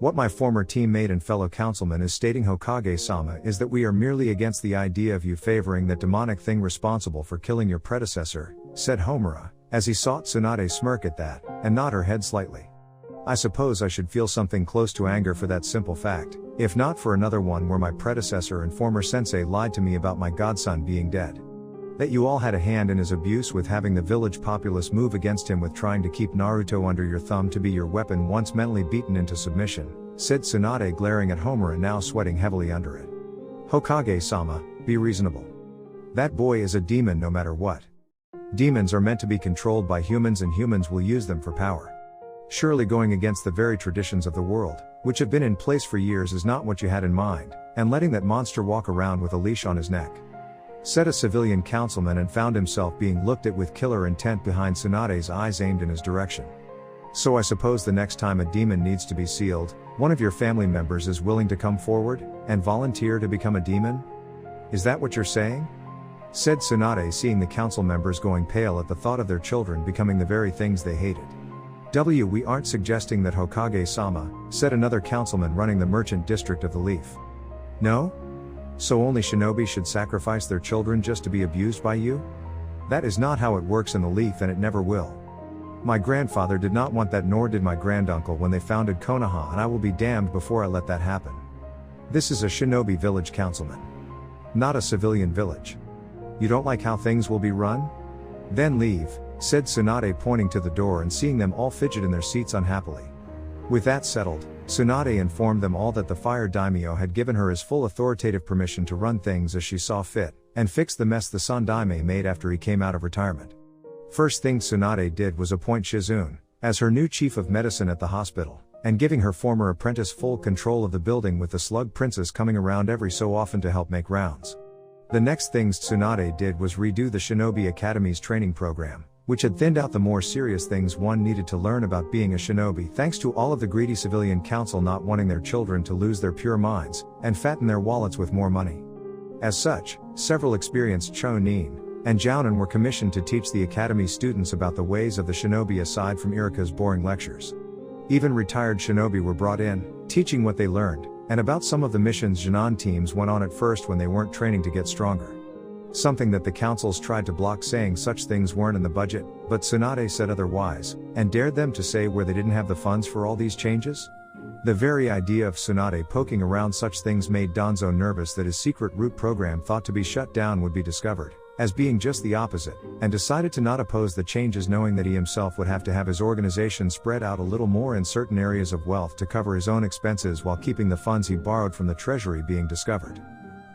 What my former teammate and fellow councilman is stating, Hokage-sama, is that we are merely against the idea of you favoring that demonic thing responsible for killing your predecessor, said Homura, as he saw Tsunade smirk at that, and nod her head slightly. I suppose I should feel something close to anger for that simple fact, if not for another one where my predecessor and former sensei lied to me about my godson being dead. That you all had a hand in his abuse with having the village populace move against him with trying to keep Naruto under your thumb to be your weapon once mentally beaten into submission, said Tsunade, glaring at Homura now sweating heavily under it. Hokage-sama, be reasonable. That boy is a demon no matter what. Demons are meant to be controlled by humans, and humans will use them for power. Surely going against the very traditions of the world, which have been in place for years, is not what you had in mind, and letting that monster walk around with a leash on his neck, said a civilian councilman, and found himself being looked at with killer intent behind Tsunade's eyes aimed in his direction. So I suppose the next time a demon needs to be sealed, one of your family members is willing to come forward and volunteer to become a demon? Is that what you're saying? said Tsunade, seeing the council members going pale at the thought of their children becoming the very things they hated. We aren't suggesting that Hokage-sama, said another councilman running the merchant district of the Leaf. No? So only shinobi should sacrifice their children just to be abused by you? That is not how it works in the Leaf, and it never will. My grandfather did not want that, nor did my granduncle when they founded Konoha, and I will be damned before I let that happen. This is a shinobi village, councilman. Not a civilian village. You don't like how things will be run? Then leave, said Tsunade, pointing to the door and seeing them all fidget in their seats unhappily. With that settled, Tsunade informed them all that the fire daimyo had given her his full authoritative permission to run things as she saw fit, and fix the mess the son daime made after he came out of retirement. First thing Tsunade did was appoint Shizune as her new chief of medicine at the hospital, and giving her former apprentice full control of the building, with the slug princess coming around every so often to help make rounds. The next things Tsunade did was redo the Shinobi Academy's training program, which had thinned out the more serious things one needed to learn about being a shinobi, thanks to all of the greedy civilian council not wanting their children to lose their pure minds, and fatten their wallets with more money. As such, several experienced Chonin and Jounin were commissioned to teach the academy students about the ways of the shinobi aside from Irika's boring lectures. Even retired shinobi were brought in, teaching what they learned, and about some of the missions Junon teams went on at first when they weren't training to get stronger. Something that the councils tried to block, saying such things weren't in the budget, but Tsunade said otherwise, and dared them to say where they didn't have the funds for all these changes? The very idea of Tsunade poking around such things made Danzo nervous that his secret root program thought to be shut down would be discovered as being just the opposite, and decided to not oppose the changes, knowing that he himself would have to have his organization spread out a little more in certain areas of wealth to cover his own expenses while keeping the funds he borrowed from the treasury being discovered.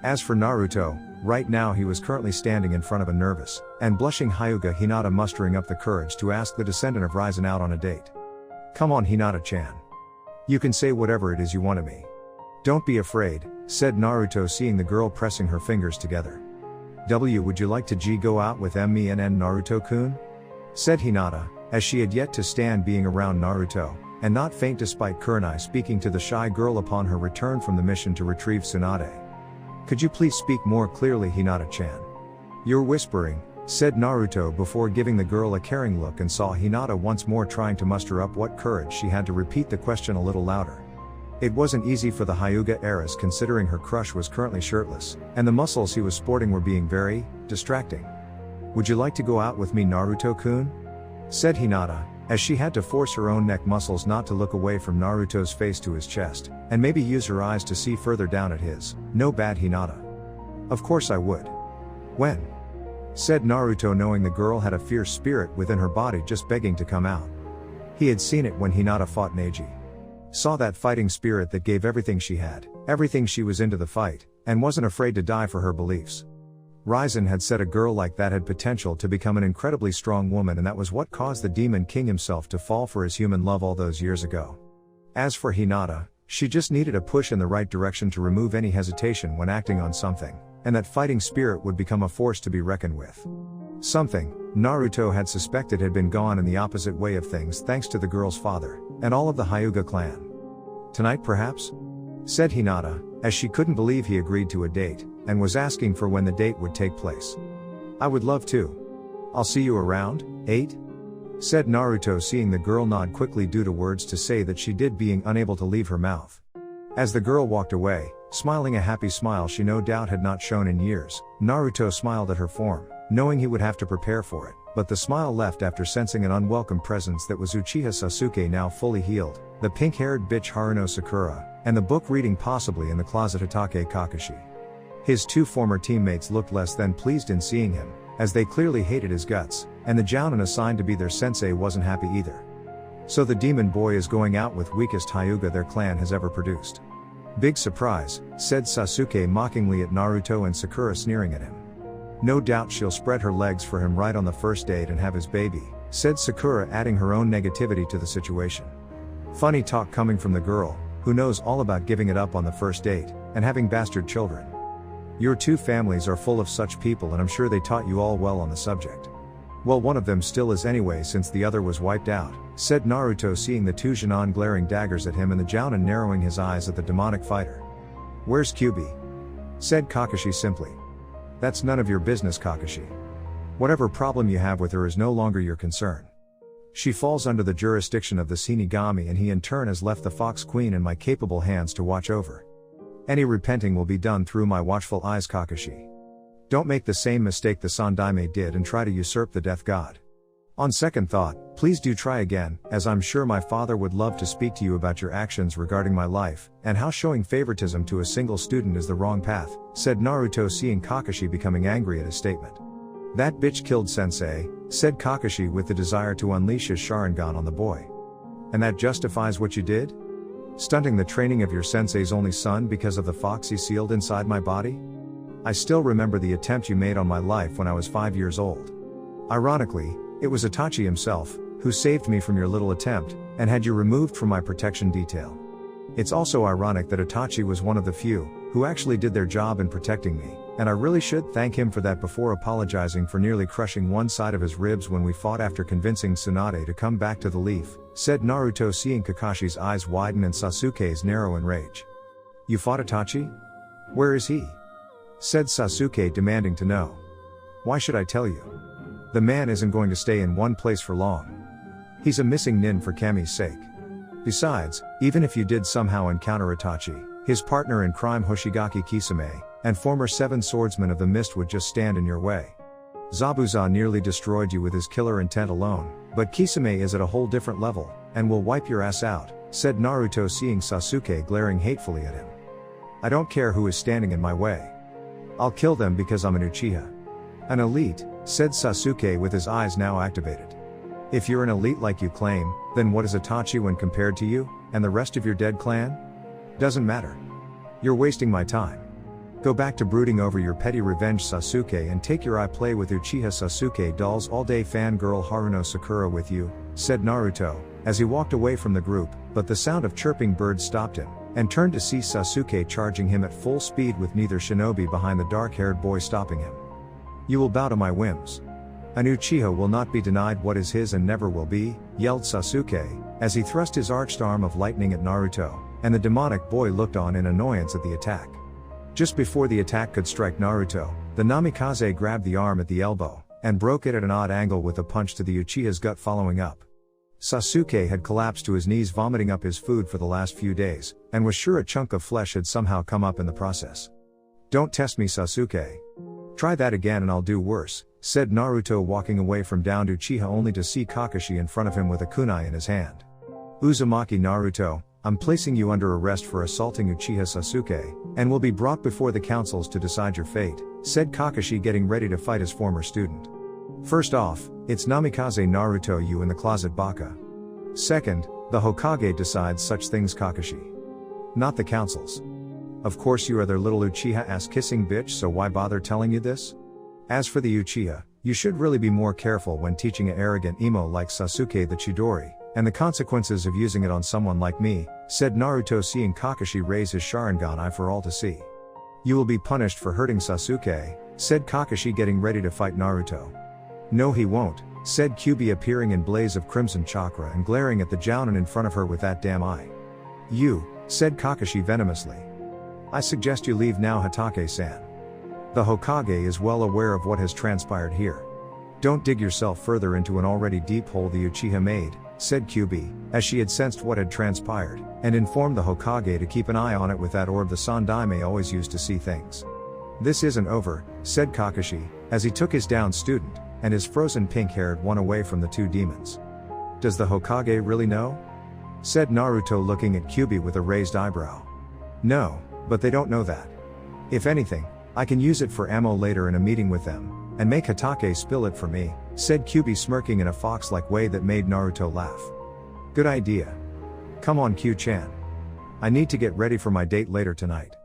As for Naruto, right now he was currently standing in front of a nervous and blushing Hyuga Hinata, mustering up the courage to ask the descendant of Raizen out on a date. Come on, Hinata-chan. You can say whatever it is you want to me. Don't be afraid, said Naruto, seeing the girl pressing her fingers together. Would you like to go out with me and Naruto-kun? Said Hinata, as she had yet to stand being around Naruto, and not faint despite Kurenai speaking to the shy girl upon her return from the mission to retrieve Tsunade. Could you please speak more clearly, Hinata-chan? You're whispering, said Naruto before giving the girl a caring look, and saw Hinata once more trying to muster up what courage she had to repeat the question a little louder. It wasn't easy for the Hyuga heiress, considering her crush was currently shirtless, and the muscles he was sporting were being very distracting. Would you like to go out with me, Naruto-kun? Said Hinata, as she had to force her own neck muscles not to look away from Naruto's face to his chest, and maybe use her eyes to see further down at his. No bad, Hinata. Of course I would. When? Said Naruto, knowing the girl had a fierce spirit within her body just begging to come out. He had seen it when Hinata fought Neji. Saw that fighting spirit that gave everything she had, everything she was into the fight, and wasn't afraid to die for her beliefs. Raizen had said a girl like that had potential to become an incredibly strong woman, and that was what caused the Demon King himself to fall for his human love all those years ago. As for Hinata, she just needed a push in the right direction to remove any hesitation when acting on something, and that fighting spirit would become a force to be reckoned with. Something Naruto had suspected had been gone in the opposite way of things thanks to the girl's father, and all of the Hyuga clan. Tonight perhaps? Said Hinata, as she couldn't believe he agreed to a date, and was asking for when the date would take place. I would love to. I'll see you around, 8? Said Naruto, seeing the girl nod quickly due to words to say that she did, being unable to leave her mouth. As the girl walked away, smiling a happy smile she no doubt had not shown in years, Naruto smiled at her form, knowing he would have to prepare for it, but the smile left after sensing an unwelcome presence that was Uchiha Sasuke, now fully healed, the pink-haired bitch Haruno Sakura, and the book reading possibly in the closet Hatake Kakashi. His two former teammates looked less than pleased in seeing him, as they clearly hated his guts, and the Jounin assigned to be their sensei wasn't happy either. So the demon boy is going out with weakest Hyuga their clan has ever produced. Big surprise, said Sasuke mockingly at Naruto, and Sakura sneering at him. No doubt she'll spread her legs for him right on the first date and have his baby, said Sakura, adding her own negativity to the situation. Funny talk coming from the girl, who knows all about giving it up on the first date, and having bastard children. Your two families are full of such people, and I'm sure they taught you all well on the subject. Well, one of them still is anyway, since the other was wiped out, said Naruto, seeing the two Junon glaring daggers at him and the Jounin narrowing his eyes at the demonic fighter. Where's Kyubi? Said Kakashi simply. That's none of your business, Kakashi. Whatever problem you have with her is no longer your concern. She falls under the jurisdiction of the Shinigami, and he in turn has left the Fox Queen in my capable hands to watch over. Any repenting will be done through my watchful eyes, Kakashi. Don't make the same mistake the Sandaime did and try to usurp the Death God. On second thought, please do try again, as I'm sure my father would love to speak to you about your actions regarding my life, and how showing favoritism to a single student is the wrong path, said Naruto, seeing Kakashi becoming angry at his statement. That bitch killed Sensei, said Kakashi with the desire to unleash his Sharingan on the boy. And that justifies what you did? Stunting the training of your sensei's only son because of the fox he sealed inside my body? I still remember the attempt you made on my life when I was 5 years old. Ironically, it was Itachi himself who saved me from your little attempt, and had you removed from my protection detail. It's also ironic that Itachi was one of the few who actually did their job in protecting me, and I really should thank him for that before apologizing for nearly crushing one side of his ribs when we fought after convincing Tsunade to come back to the leaf, said Naruto, seeing Kakashi's eyes widen and Sasuke's narrow in rage. You fought Itachi? Where is he? Said Sasuke, demanding to know. Why should I tell you? The man isn't going to stay in one place for long. He's a missing nin for Kami's sake. Besides, even if you did somehow encounter Itachi, his partner in crime Hoshigaki Kisame, and former Seven Swordsman of the Mist would just stand in your way. Zabuza nearly destroyed you with his killer intent alone, but Kisame is at a whole different level, and will wipe your ass out, said Naruto, seeing Sasuke glaring hatefully at him. I don't care who is standing in my way. I'll kill them because I'm an Uchiha. An elite, said Sasuke with his eyes now activated. If you're an elite like you claim, then what is Itachi when compared to you, and the rest of your dead clan? Doesn't matter. You're wasting my time. Go back to brooding over your petty revenge, Sasuke, and take your I play with Uchiha Sasuke dolls all day fangirl Haruno Sakura with you, said Naruto, as he walked away from the group, but the sound of chirping birds stopped him, and turned to see Sasuke charging him at full speed with neither shinobi behind the dark-haired boy stopping him. You will bow to my whims. An Uchiha will not be denied what is his and never will be, yelled Sasuke, as he thrust his arched arm of lightning at Naruto, and the demonic boy looked on in annoyance at the attack. Just before the attack could strike Naruto, the Namikaze grabbed the arm at the elbow, and broke it at an odd angle with a punch to the Uchiha's gut following up. Sasuke had collapsed to his knees, vomiting up his food for the last few days, and was sure a chunk of flesh had somehow come up in the process. Don't test me, Sasuke. Try that again and I'll do worse, said Naruto, walking away from downed Uchiha only to see Kakashi in front of him with a kunai in his hand. Uzumaki Naruto, I'm placing you under arrest for assaulting Uchiha Sasuke, and will be brought before the councils to decide your fate, said Kakashi, getting ready to fight his former student. First off, it's Namikaze Naruto, you in the closet baka. Second, the Hokage decides such things, Kakashi. Not the councils. Of course you are their little Uchiha ass-kissing bitch, so why bother telling you this? As for the Uchiha, you should really be more careful when teaching an arrogant emo like Sasuke the Chidori, and the consequences of using it on someone like me, said Naruto, seeing Kakashi raise his Sharingan eye for all to see. You will be punished for hurting Sasuke, said Kakashi, getting ready to fight Naruto. No he won't, said Kyuubi, appearing in blaze of crimson chakra and glaring at the Jounin in front of her with that damn eye. You, said Kakashi venomously. I suggest you leave now, Hatake-san. The Hokage is well aware of what has transpired here. Don't dig yourself further into an already deep hole the Uchiha made, said Kyuubi, as she had sensed what had transpired, and informed the Hokage to keep an eye on it with that orb the Sandaime always used to see things. This isn't over, said Kakashi, as he took his downed student, and his frozen pink-haired one away from the two demons. Does the Hokage really know? Said Naruto, looking at Kyuubi with a raised eyebrow. No, but they don't know that. If anything, I can use it for ammo later in a meeting with them, and make Hatake spill it for me, said Kyuubi, smirking in a fox-like way that made Naruto laugh. Good idea. Come on, Q-chan. I need to get ready for my date later tonight.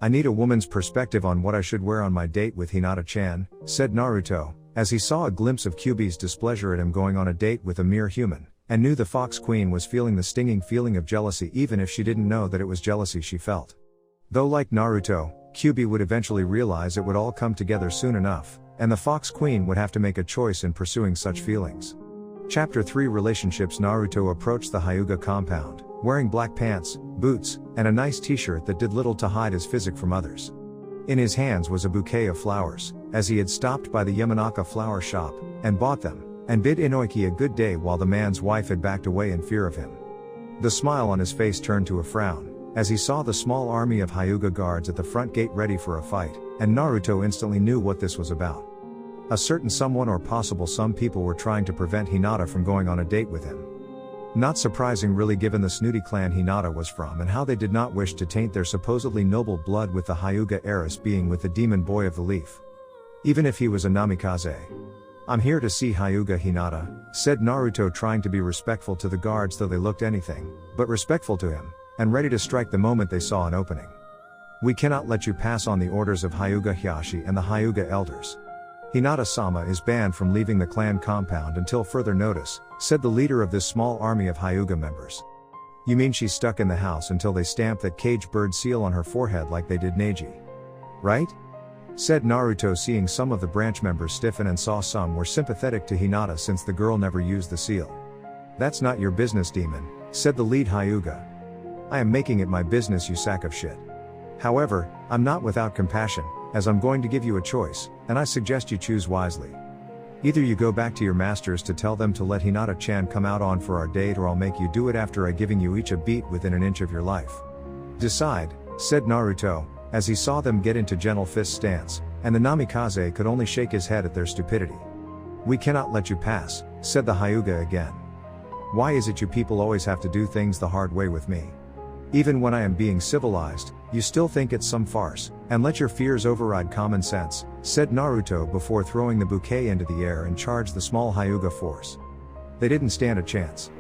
I need a woman's perspective on what I should wear on my date with Hinata-chan, said Naruto, as he saw a glimpse of Kyuubi's displeasure at him going on a date with a mere human, and knew the Fox Queen was feeling the stinging feeling of jealousy even if she didn't know that it was jealousy she felt. Though like Naruto, Kyuubi would eventually realize it would all come together soon enough, and the Fox Queen would have to make a choice in pursuing such feelings. Chapter 3 Relationships. Naruto approached the Hyuga compound, wearing black pants, boots, and a nice t-shirt that did little to hide his physique from others. In his hands was a bouquet of flowers, as he had stopped by the Yamanaka flower shop, and bought them, and bid Inoiki a good day while the man's wife had backed away in fear of him. The smile on his face turned to a frown, as he saw the small army of Hyuga guards at the front gate ready for a fight, and Naruto instantly knew what this was about. A certain someone or possible some people were trying to prevent Hinata from going on a date with him. Not surprising really given the snooty clan Hinata was from and how they did not wish to taint their supposedly noble blood with the Hyuga heiress being with the demon boy of the leaf. Even if he was a namikaze. "I'm here to see Hyuga Hinata," said Naruto, trying to be respectful to the guards though they looked anything but respectful to him, and ready to strike the moment they saw an opening. "We cannot let you pass on the orders of Hyuga Hyashi and the Hyuga elders. Hinata-sama is banned from leaving the clan compound until further notice," said the leader of this small army of Hyuga members. "You mean she's stuck in the house until they stamp that cage bird seal on her forehead like they did Neji? Right?" said Naruto, seeing some of the branch members stiffen and saw some were sympathetic to Hinata since the girl never used the seal. "That's not your business, demon," said the lead Hyuga. "I am making it my business, you sack of shit. However, I'm not without compassion, as I'm going to give you a choice, and I suggest you choose wisely. Either you go back to your masters to tell them to let Hinata-chan come out on for our date, or I'll make you do it after I giving you each a beat within an inch of your life. Decide," said Naruto, as he saw them get into gentle fist stance, and the namikaze could only shake his head at their stupidity. "We cannot let you pass," said the Hyuga again. "Why is it you people always have to do things the hard way with me? Even when I am being civilized, you still think it's some farce, and let your fears override common sense," said Naruto before throwing the bouquet into the air and charged the small Hyuga force. They didn't stand a chance.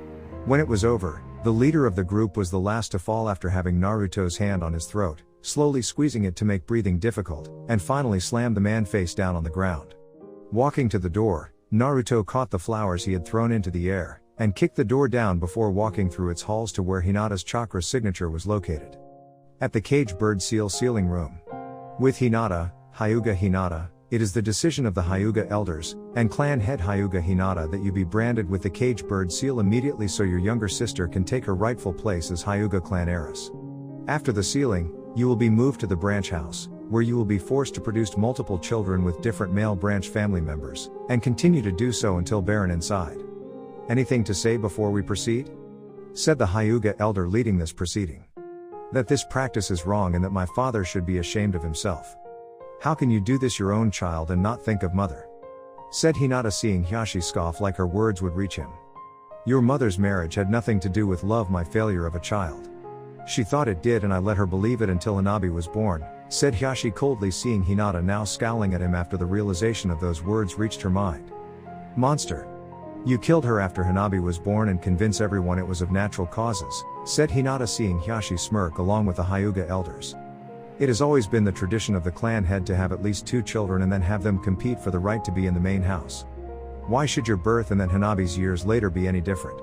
When it was over, the leader of the group was the last to fall after having Naruto's hand on his throat, slowly squeezing it to make breathing difficult, and finally slammed the man face down on the ground. Walking to the door, Naruto caught the flowers he had thrown into the air, and kicked the door down before walking through its halls to where Hinata's chakra signature was located. At the cage bird seal sealing room. With Hinata, Hyuga Hinata, it is the decision of the Hyuga elders, and clan head Hyuga Hinata that you be branded with the cage bird seal immediately so your younger sister can take her rightful place as Hyuga clan heiress. After the sealing, you will be moved to the branch house, where you will be forced to produce multiple children with different male branch family members, and continue to do so until barren inside. "Anything to say before we proceed?" said the Hyuga elder leading this proceeding. "That this practice is wrong and that my father should be ashamed of himself. How can you do this your own child and not think of mother?" said Hinata, seeing Hyashi scoff like her words would reach him. "Your mother's marriage had nothing to do with love, my failure of a child. She thought it did and I let her believe it until Hanabi was born," said Hyashi coldly, seeing Hinata now scowling at him after the realization of those words reached her mind. "Monster! You killed her after Hanabi was born and convince everyone it was of natural causes," said Hinata, seeing Hyashi smirk along with the Hyuga elders. "It has always been the tradition of the clan head to have at least 2 children and then have them compete for the right to be in the main house. Why should your birth and then Hanabi's years later be any different?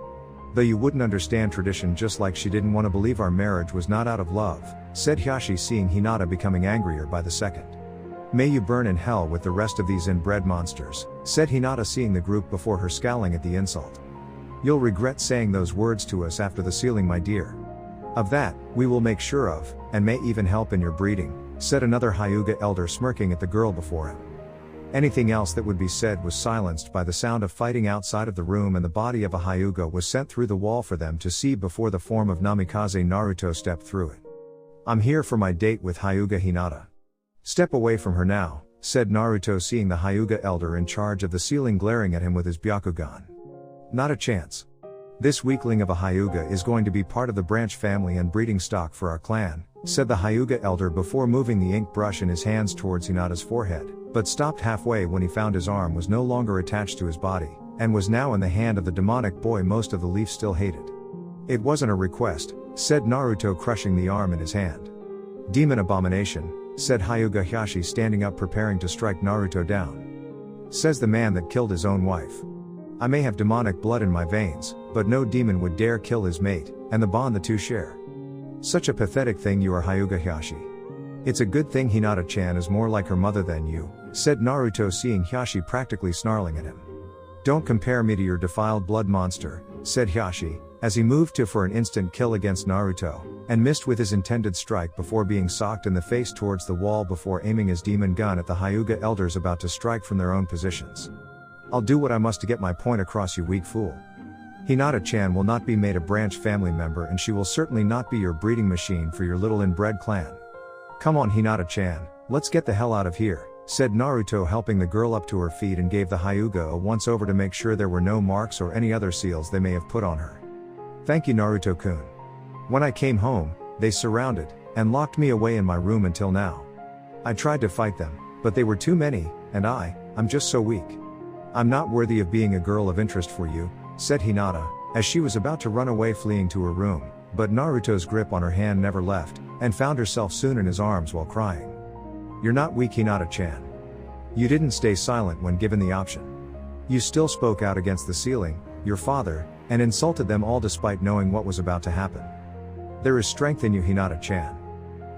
Though you wouldn't understand tradition, just like she didn't want to believe our marriage was not out of love," said Hyashi, seeing Hinata becoming angrier by the second. "May you burn in hell with the rest of these inbred monsters," said Hinata, seeing the group before her scowling at the insult. "You'll regret saying those words to us after the sealing, my dear. Of that, we will make sure of, and may even help in your breeding," said another Hyuga elder, smirking at the girl before him. Anything else that would be said was silenced by the sound of fighting outside of the room, and the body of a Hyuga was sent through the wall for them to see before the form of Namikaze Naruto stepped through it. "I'm here for my date with Hyuga Hinata." "Step away from her now," said Naruto, seeing the Hyuga elder in charge of the ceiling glaring at him with his Byakugan. "Not a chance. This weakling of a Hyuga is going to be part of the branch family and breeding stock for our clan," said the Hyuga elder before moving the ink brush in his hands towards Hinata's forehead, but stopped halfway when he found his arm was no longer attached to his body, and was now in the hand of the demonic boy most of the leaf still hated. "It wasn't a request," said Naruto, crushing the arm in his hand. "Demon abomination," said Hyuga Hyashi, standing up preparing to strike Naruto down. "Says the man that killed his own wife. I may have demonic blood in my veins, but no demon would dare kill his mate, and the bond the two share. Such a pathetic thing you are, Hyuga Hyashi. It's a good thing Hinata-chan is more like her mother than you," said Naruto, seeing Hyashi practically snarling at him. "Don't compare me to your defiled blood monster," said Hyashi, as he moved to for an instant kill against Naruto, and missed with his intended strike before being socked in the face towards the wall before aiming his demon gun at the Hyuga elders about to strike from their own positions. I'll do what I must to get my point across, you weak fool. Hinata-chan will not be made a branch family member, and she will certainly not be your breeding machine for your little inbred clan. Come on Hinata-chan, let's get the hell out of here, said Naruto, helping the girl up to her feet, and gave the Hyuga a once over to make sure there were no marks or any other seals they may have put on her. Thank you Naruto-kun. When I came home, they surrounded and locked me away in my room until now. I tried to fight them, but they were too many, and I'm just so weak. I'm not worthy of being a girl of interest for you, said Hinata, as she was about to run away fleeing to her room, but Naruto's grip on her hand never left, and found herself soon in his arms while crying. You're not weak Hinata-chan. You didn't stay silent when given the option. You still spoke out against the ceiling, your father, and insulted them all despite knowing what was about to happen. There is strength in you Hinata-chan.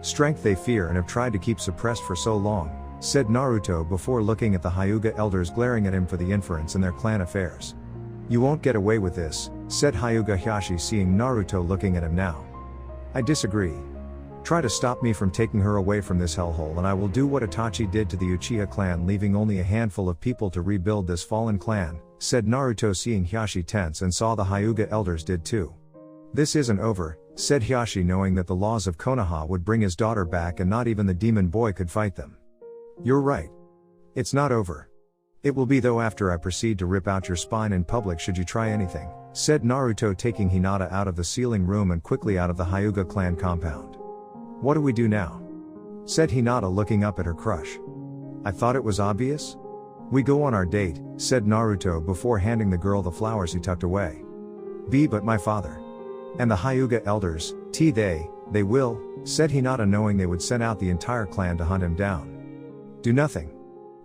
Strength they fear and have tried to keep suppressed for so long, said Naruto before looking at the Hyuga elders glaring at him for the inference in their clan affairs. You won't get away with this, said Hyuga Hayashi, seeing Naruto looking at him now. I disagree. Try to stop me from taking her away from this hellhole and I will do what Itachi did to the Uchiha clan, leaving only a handful of people to rebuild this fallen clan, said Naruto, seeing Hayashi tense, and saw the Hyuga elders did too. This isn't over, said Hayashi, knowing that the laws of Konoha would bring his daughter back and not even the demon boy could fight them. You're right. It's not over. It will be though after I proceed to rip out your spine in public should you try anything, said Naruto, taking Hinata out of the ceiling room and quickly out of the Hyuga clan compound. What do we do now? Said Hinata, looking up at her crush. I thought it was obvious. We go on our date, said Naruto before handing the girl the flowers he tucked away. But my father. And the Hyuga elders, they will, said Hinata, knowing they would send out the entire clan to hunt him down. Do nothing.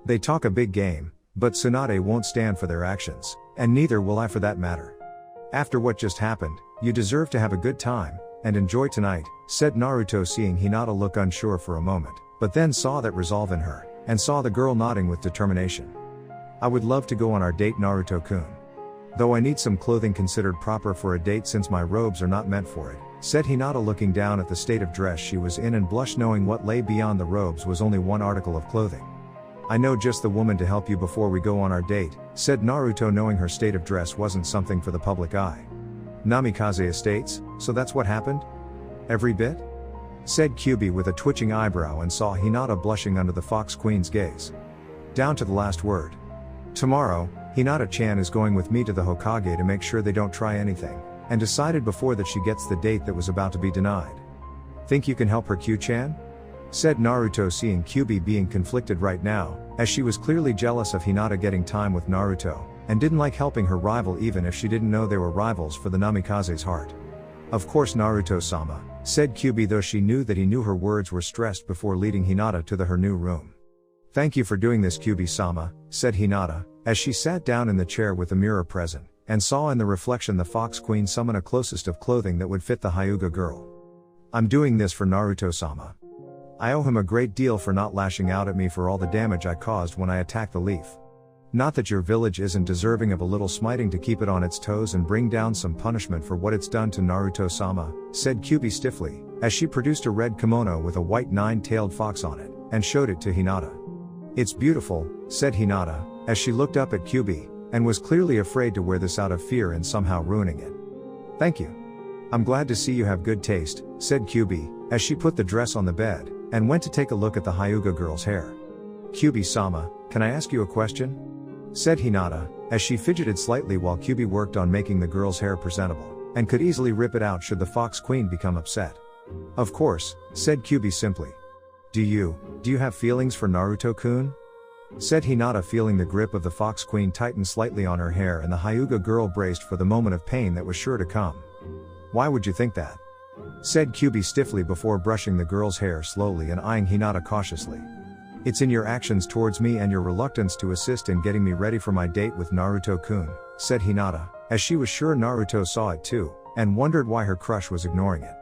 They talk a big game, but Tsunade won't stand for their actions, and neither will I for that matter. After what just happened, you deserve to have a good time, and enjoy tonight, said Naruto, seeing Hinata look unsure for a moment, but then saw that resolve in her, and saw the girl nodding with determination. I would love to go on our date Naruto-kun. Though I need some clothing considered proper for a date since my robes are not meant for it, said Hinata, looking down at the state of dress she was in and blushed, knowing what lay beyond the robes was only one article of clothing. I know just the woman to help you before we go on our date, said Naruto, knowing her state of dress wasn't something for the public eye. Namikaze Estates, so that's what happened? Every bit? Said Kyubi with a twitching eyebrow, and saw Hinata blushing under the Fox Queen's gaze. Down to the last word. Tomorrow, Hinata-chan is going with me to the Hokage to make sure they don't try anything, and decided before that she gets the date that was about to be denied. Think you can help her, Q-chan? Said Naruto, seeing Kyubi being conflicted right now, as she was clearly jealous of Hinata getting time with Naruto, and didn't like helping her rival even if she didn't know they were rivals for the Namikaze's heart. Of course Naruto-sama, said Kyubi, though she knew that he knew her words were stressed before leading Hinata to her new room. Thank you for doing this Kyubi-sama, said Hinata, as she sat down in the chair with the mirror present, and saw in the reflection the Fox Queen summon a closest of clothing that would fit the Hyuga girl. I'm doing this for Naruto-sama. I owe him a great deal for not lashing out at me for all the damage I caused when I attacked the leaf. Not that your village isn't deserving of a little smiting to keep it on its toes and bring down some punishment for what it's done to Naruto-sama, said Kyubi stiffly, as she produced a red kimono with a white nine-tailed fox on it, and showed it to Hinata. It's beautiful, said Hinata, as she looked up at Kyubi, and was clearly afraid to wear this out of fear and somehow ruining it. Thank you. I'm glad to see you have good taste, said Kyubi, as she put the dress on the bed, and went to take a look at the Hyuga girl's hair. Kyubi-sama, can I ask you a question? Said Hinata, as she fidgeted slightly while Kyubi worked on making the girl's hair presentable, and could easily rip it out should the Fox Queen become upset. Of course, said Kyubi simply. Do you have feelings for Naruto-kun? Said Hinata, feeling the grip of the Fox Queen tighten slightly on her hair, and the Hyuga girl braced for the moment of pain that was sure to come. Why would you think that? Said Kyubi stiffly before brushing the girl's hair slowly and eyeing Hinata cautiously. It's in your actions towards me and your reluctance to assist in getting me ready for my date with Naruto-kun, said Hinata, as she was sure Naruto saw it too, and wondered why her crush was ignoring it.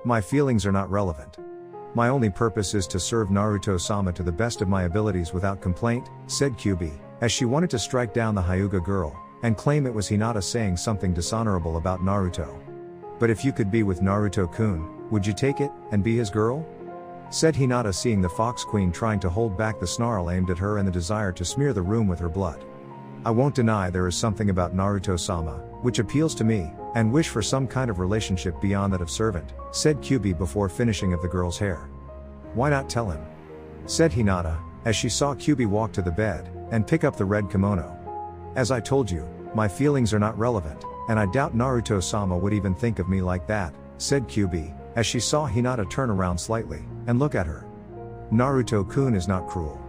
My feelings are not relevant. My only purpose is to serve Naruto-sama to the best of my abilities without complaint, said Kyubi, as she wanted to strike down the Hyuga girl, and claim it was Hinata saying something dishonorable about Naruto. But if you could be with Naruto-kun, would you take it, and be his girl? Said Hinata, seeing the Fox Queen trying to hold back the snarl aimed at her and the desire to smear the room with her blood. I won't deny there is something about Naruto-sama, which appeals to me, and wish for some kind of relationship beyond that of servant, said Kyubi before finishing of the girl's hair. Why not tell him? Said Hinata, as she saw Kyubi walk to the bed, and pick up the red kimono. As I told you, my feelings are not relevant, and I doubt Naruto-sama would even think of me like that, said Kyubi, as she saw Hinata turn around slightly, and look at her. Naruto-kun is not cruel.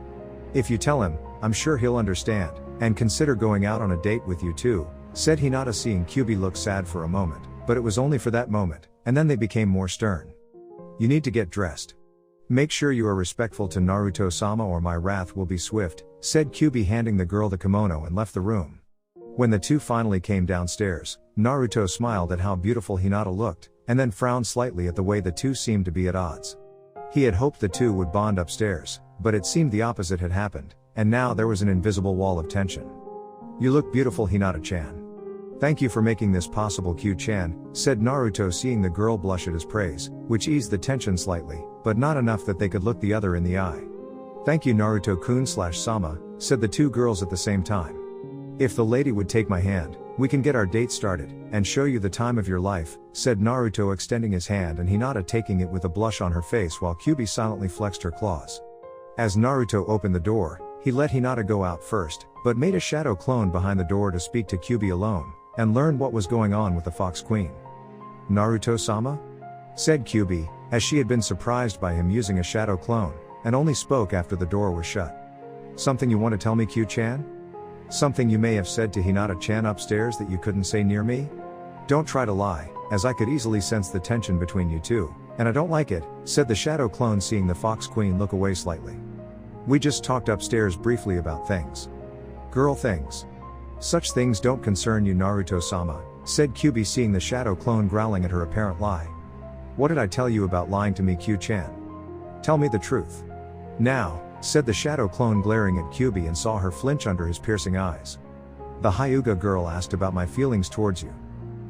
If you tell him, I'm sure he'll understand, and consider going out on a date with you too, said Hinata, seeing Kyubi look sad for a moment, but it was only for that moment, and then they became more stern. You need to get dressed. Make sure you are respectful to Naruto-sama or my wrath will be swift, said Kyubi, handing the girl the kimono, and left the room. When the two finally came downstairs, Naruto smiled at how beautiful Hinata looked, and then frowned slightly at the way the two seemed to be at odds. He had hoped the two would bond upstairs, but it seemed the opposite had happened, and now there was an invisible wall of tension. You look beautiful, Hinata-chan. Thank you for making this possible, Q-chan, said Naruto, seeing the girl blush at his praise, which eased the tension slightly, but not enough that they could look the other in the eye. Thank you, Naruto-kun/sama, said the two girls at the same time. If the lady would take my hand, we can get our date started, and show you the time of your life, said Naruto, extending his hand and Hinata taking it with a blush on her face while Kyubi silently flexed her claws. As Naruto opened the door, he let Hinata go out first, but made a shadow clone behind the door to speak to Kyubi alone, and learn what was going on with the Fox Queen. Naruto-sama? Said Kyubi, as she had been surprised by him using a shadow clone, and only spoke after the door was shut. Something you want to tell me, Q-chan? Something you may have said to Hinata-chan upstairs that you couldn't say near me? Don't try to lie, as I could easily sense the tension between you two, and I don't like it, said the shadow clone, seeing the Fox Queen look away slightly. We just talked upstairs briefly about things. Girl things. Such things don't concern you, Naruto-sama, said Kyubi, seeing the shadow clone growling at her apparent lie. What did I tell you about lying to me, Q-chan? Tell me the truth. Now, said the shadow clone, glaring at Kyubi, and saw her flinch under his piercing eyes. The Hyuga girl asked about my feelings towards you.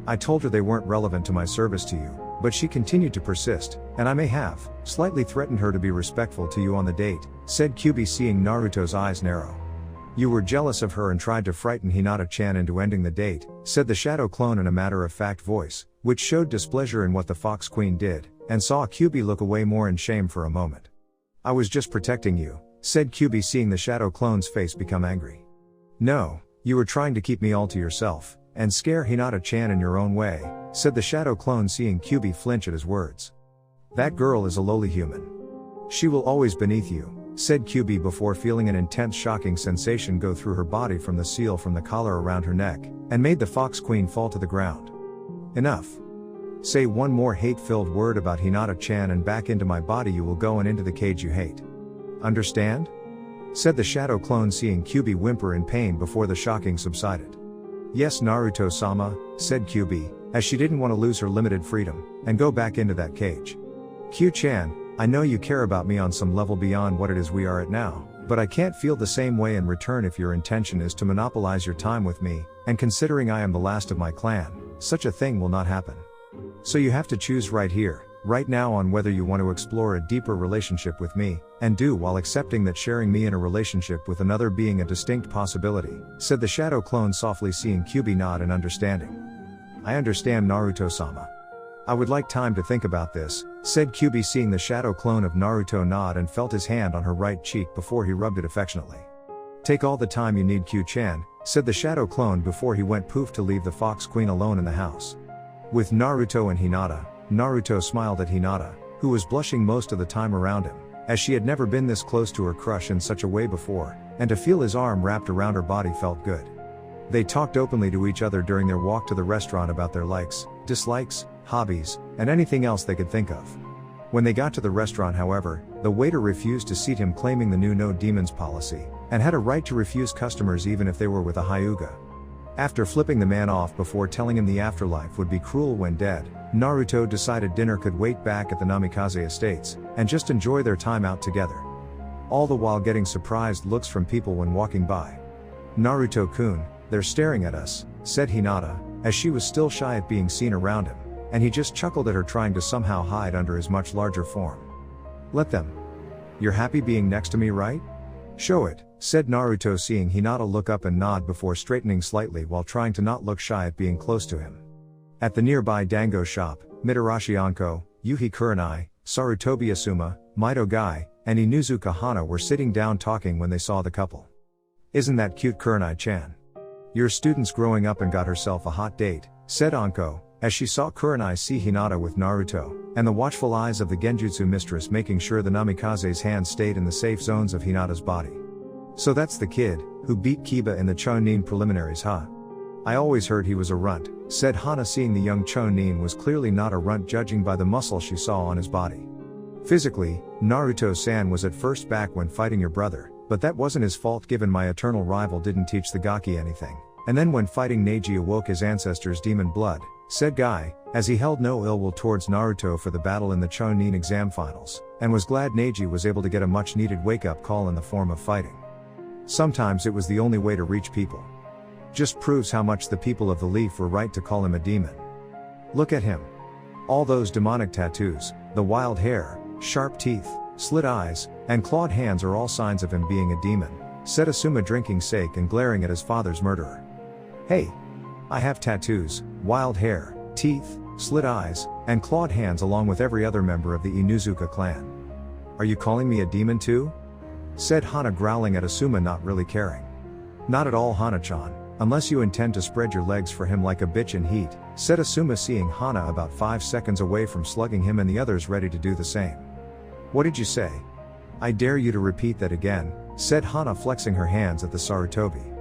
I told her they weren't relevant to my service to you, but she continued to persist, and I may have slightly threatened her to be respectful to you on the date, said Kyubi, seeing Naruto's eyes narrow. You were jealous of her and tried to frighten Hinata-chan into ending the date, said the shadow clone in a matter-of-fact voice, which showed displeasure in what the Fox Queen did, and saw Kyubi look away more in shame for a moment. I was just protecting you, said Kyubi, seeing the shadow clone's face become angry. No, you were trying to keep me all to yourself, and scare Hinata-chan in your own way, said the shadow clone, seeing Kyubi flinch at his words. That girl is a lowly human. She will always beneath you, said Kyubi, before feeling an intense shocking sensation go through her body from the seal from the collar around her neck, and made the Fox Queen fall to the ground. Enough. Say one more hate-filled word about Hinata-chan and back into my body you will go, and into the cage you hate. Understand? Said the shadow clone, seeing Kyubi whimper in pain before the shocking subsided. Yes, Naruto-sama, said Kyubi, as she didn't want to lose her limited freedom, and go back into that cage. Q-chan, I know you care about me on some level beyond what it is we are at now, but I can't feel the same way in return if your intention is to monopolize your time with me, and considering I am the last of my clan, such a thing will not happen. So you have to choose right here, right now, on whether you want to explore a deeper relationship with me, and do while accepting that sharing me in a relationship with another being a distinct possibility, said the shadow clone softly, seeing Kyubi nod in understanding. I understand, Naruto-sama. I would like time to think about this, said Kyubi, seeing the shadow clone of Naruto nod and felt his hand on her right cheek before he rubbed it affectionately. Take all the time you need, Q-chan, said the shadow clone before he went poof to leave the Fox Queen alone in the house. With Naruto and Hinata, Naruto smiled at Hinata, who was blushing most of the time around him, as she had never been this close to her crush in such a way before, and to feel his arm wrapped around her body felt good. They talked openly to each other during their walk to the restaurant about their likes, dislikes, hobbies, and anything else they could think of. When they got to the restaurant, however, the waiter refused to seat him, claiming the new no demons policy, and had a right to refuse customers even if they were with a Hyuga. After flipping the man off before telling him the afterlife would be cruel when dead, Naruto decided dinner could wait back at the Namikaze estates, and just enjoy their time out together. All the while getting surprised looks from people when walking by. Naruto-kun, they're staring at us, said Hinata, as she was still shy at being seen around him, and he just chuckled at her trying to somehow hide under his much larger form. Let them. You're happy being next to me, right? Show it, said Naruto, seeing Hinata look up and nod before straightening slightly while trying to not look shy at being close to him. At the nearby dango shop, Mitarashi Anko, Yuhi Kurenai, Sarutobi Asuma, Mito Gai, and Inuzuka Hana were sitting down talking when they saw the couple. Isn't that cute, Kurenai-chan? Your student's growing up and got herself a hot date, said Anko, as she saw Kurenai see Hinata with Naruto, and the watchful eyes of the Genjutsu mistress making sure the Namikaze's hands stayed in the safe zones of Hinata's body. So that's the kid, who beat Kiba in the Chonin preliminaries, huh? I always heard he was a runt, said Hana, seeing the young Chonin was clearly not a runt judging by the muscle she saw on his body. Physically, Naruto-san was at first back when fighting your brother, but that wasn't his fault given my eternal rival didn't teach the Gaki anything. And then when fighting Neji awoke his ancestors' demon blood, said Guy, as he held no ill will towards Naruto for the battle in the Chonin exam finals, and was glad Neji was able to get a much needed wake-up call in the form of fighting. Sometimes it was the only way to reach people. Just proves how much the people of the Leaf were right to call him a demon. Look at him. All those demonic tattoos, the wild hair, sharp teeth, slit eyes, and clawed hands are all signs of him being a demon, said Asuma, drinking sake and glaring at his father's murderer. Hey! I have tattoos, wild hair, teeth, slit eyes, and clawed hands along with every other member of the Inuzuka clan. Are you calling me a demon too? Said Hana, growling at Asuma, not really caring. Not at all, Hana-chan, unless you intend to spread your legs for him like a bitch in heat, said Asuma, seeing Hana about 5 seconds away from slugging him and the others ready to do the same. What did you say? I dare you to repeat that again, said Hana, flexing her hands at the Sarutobi.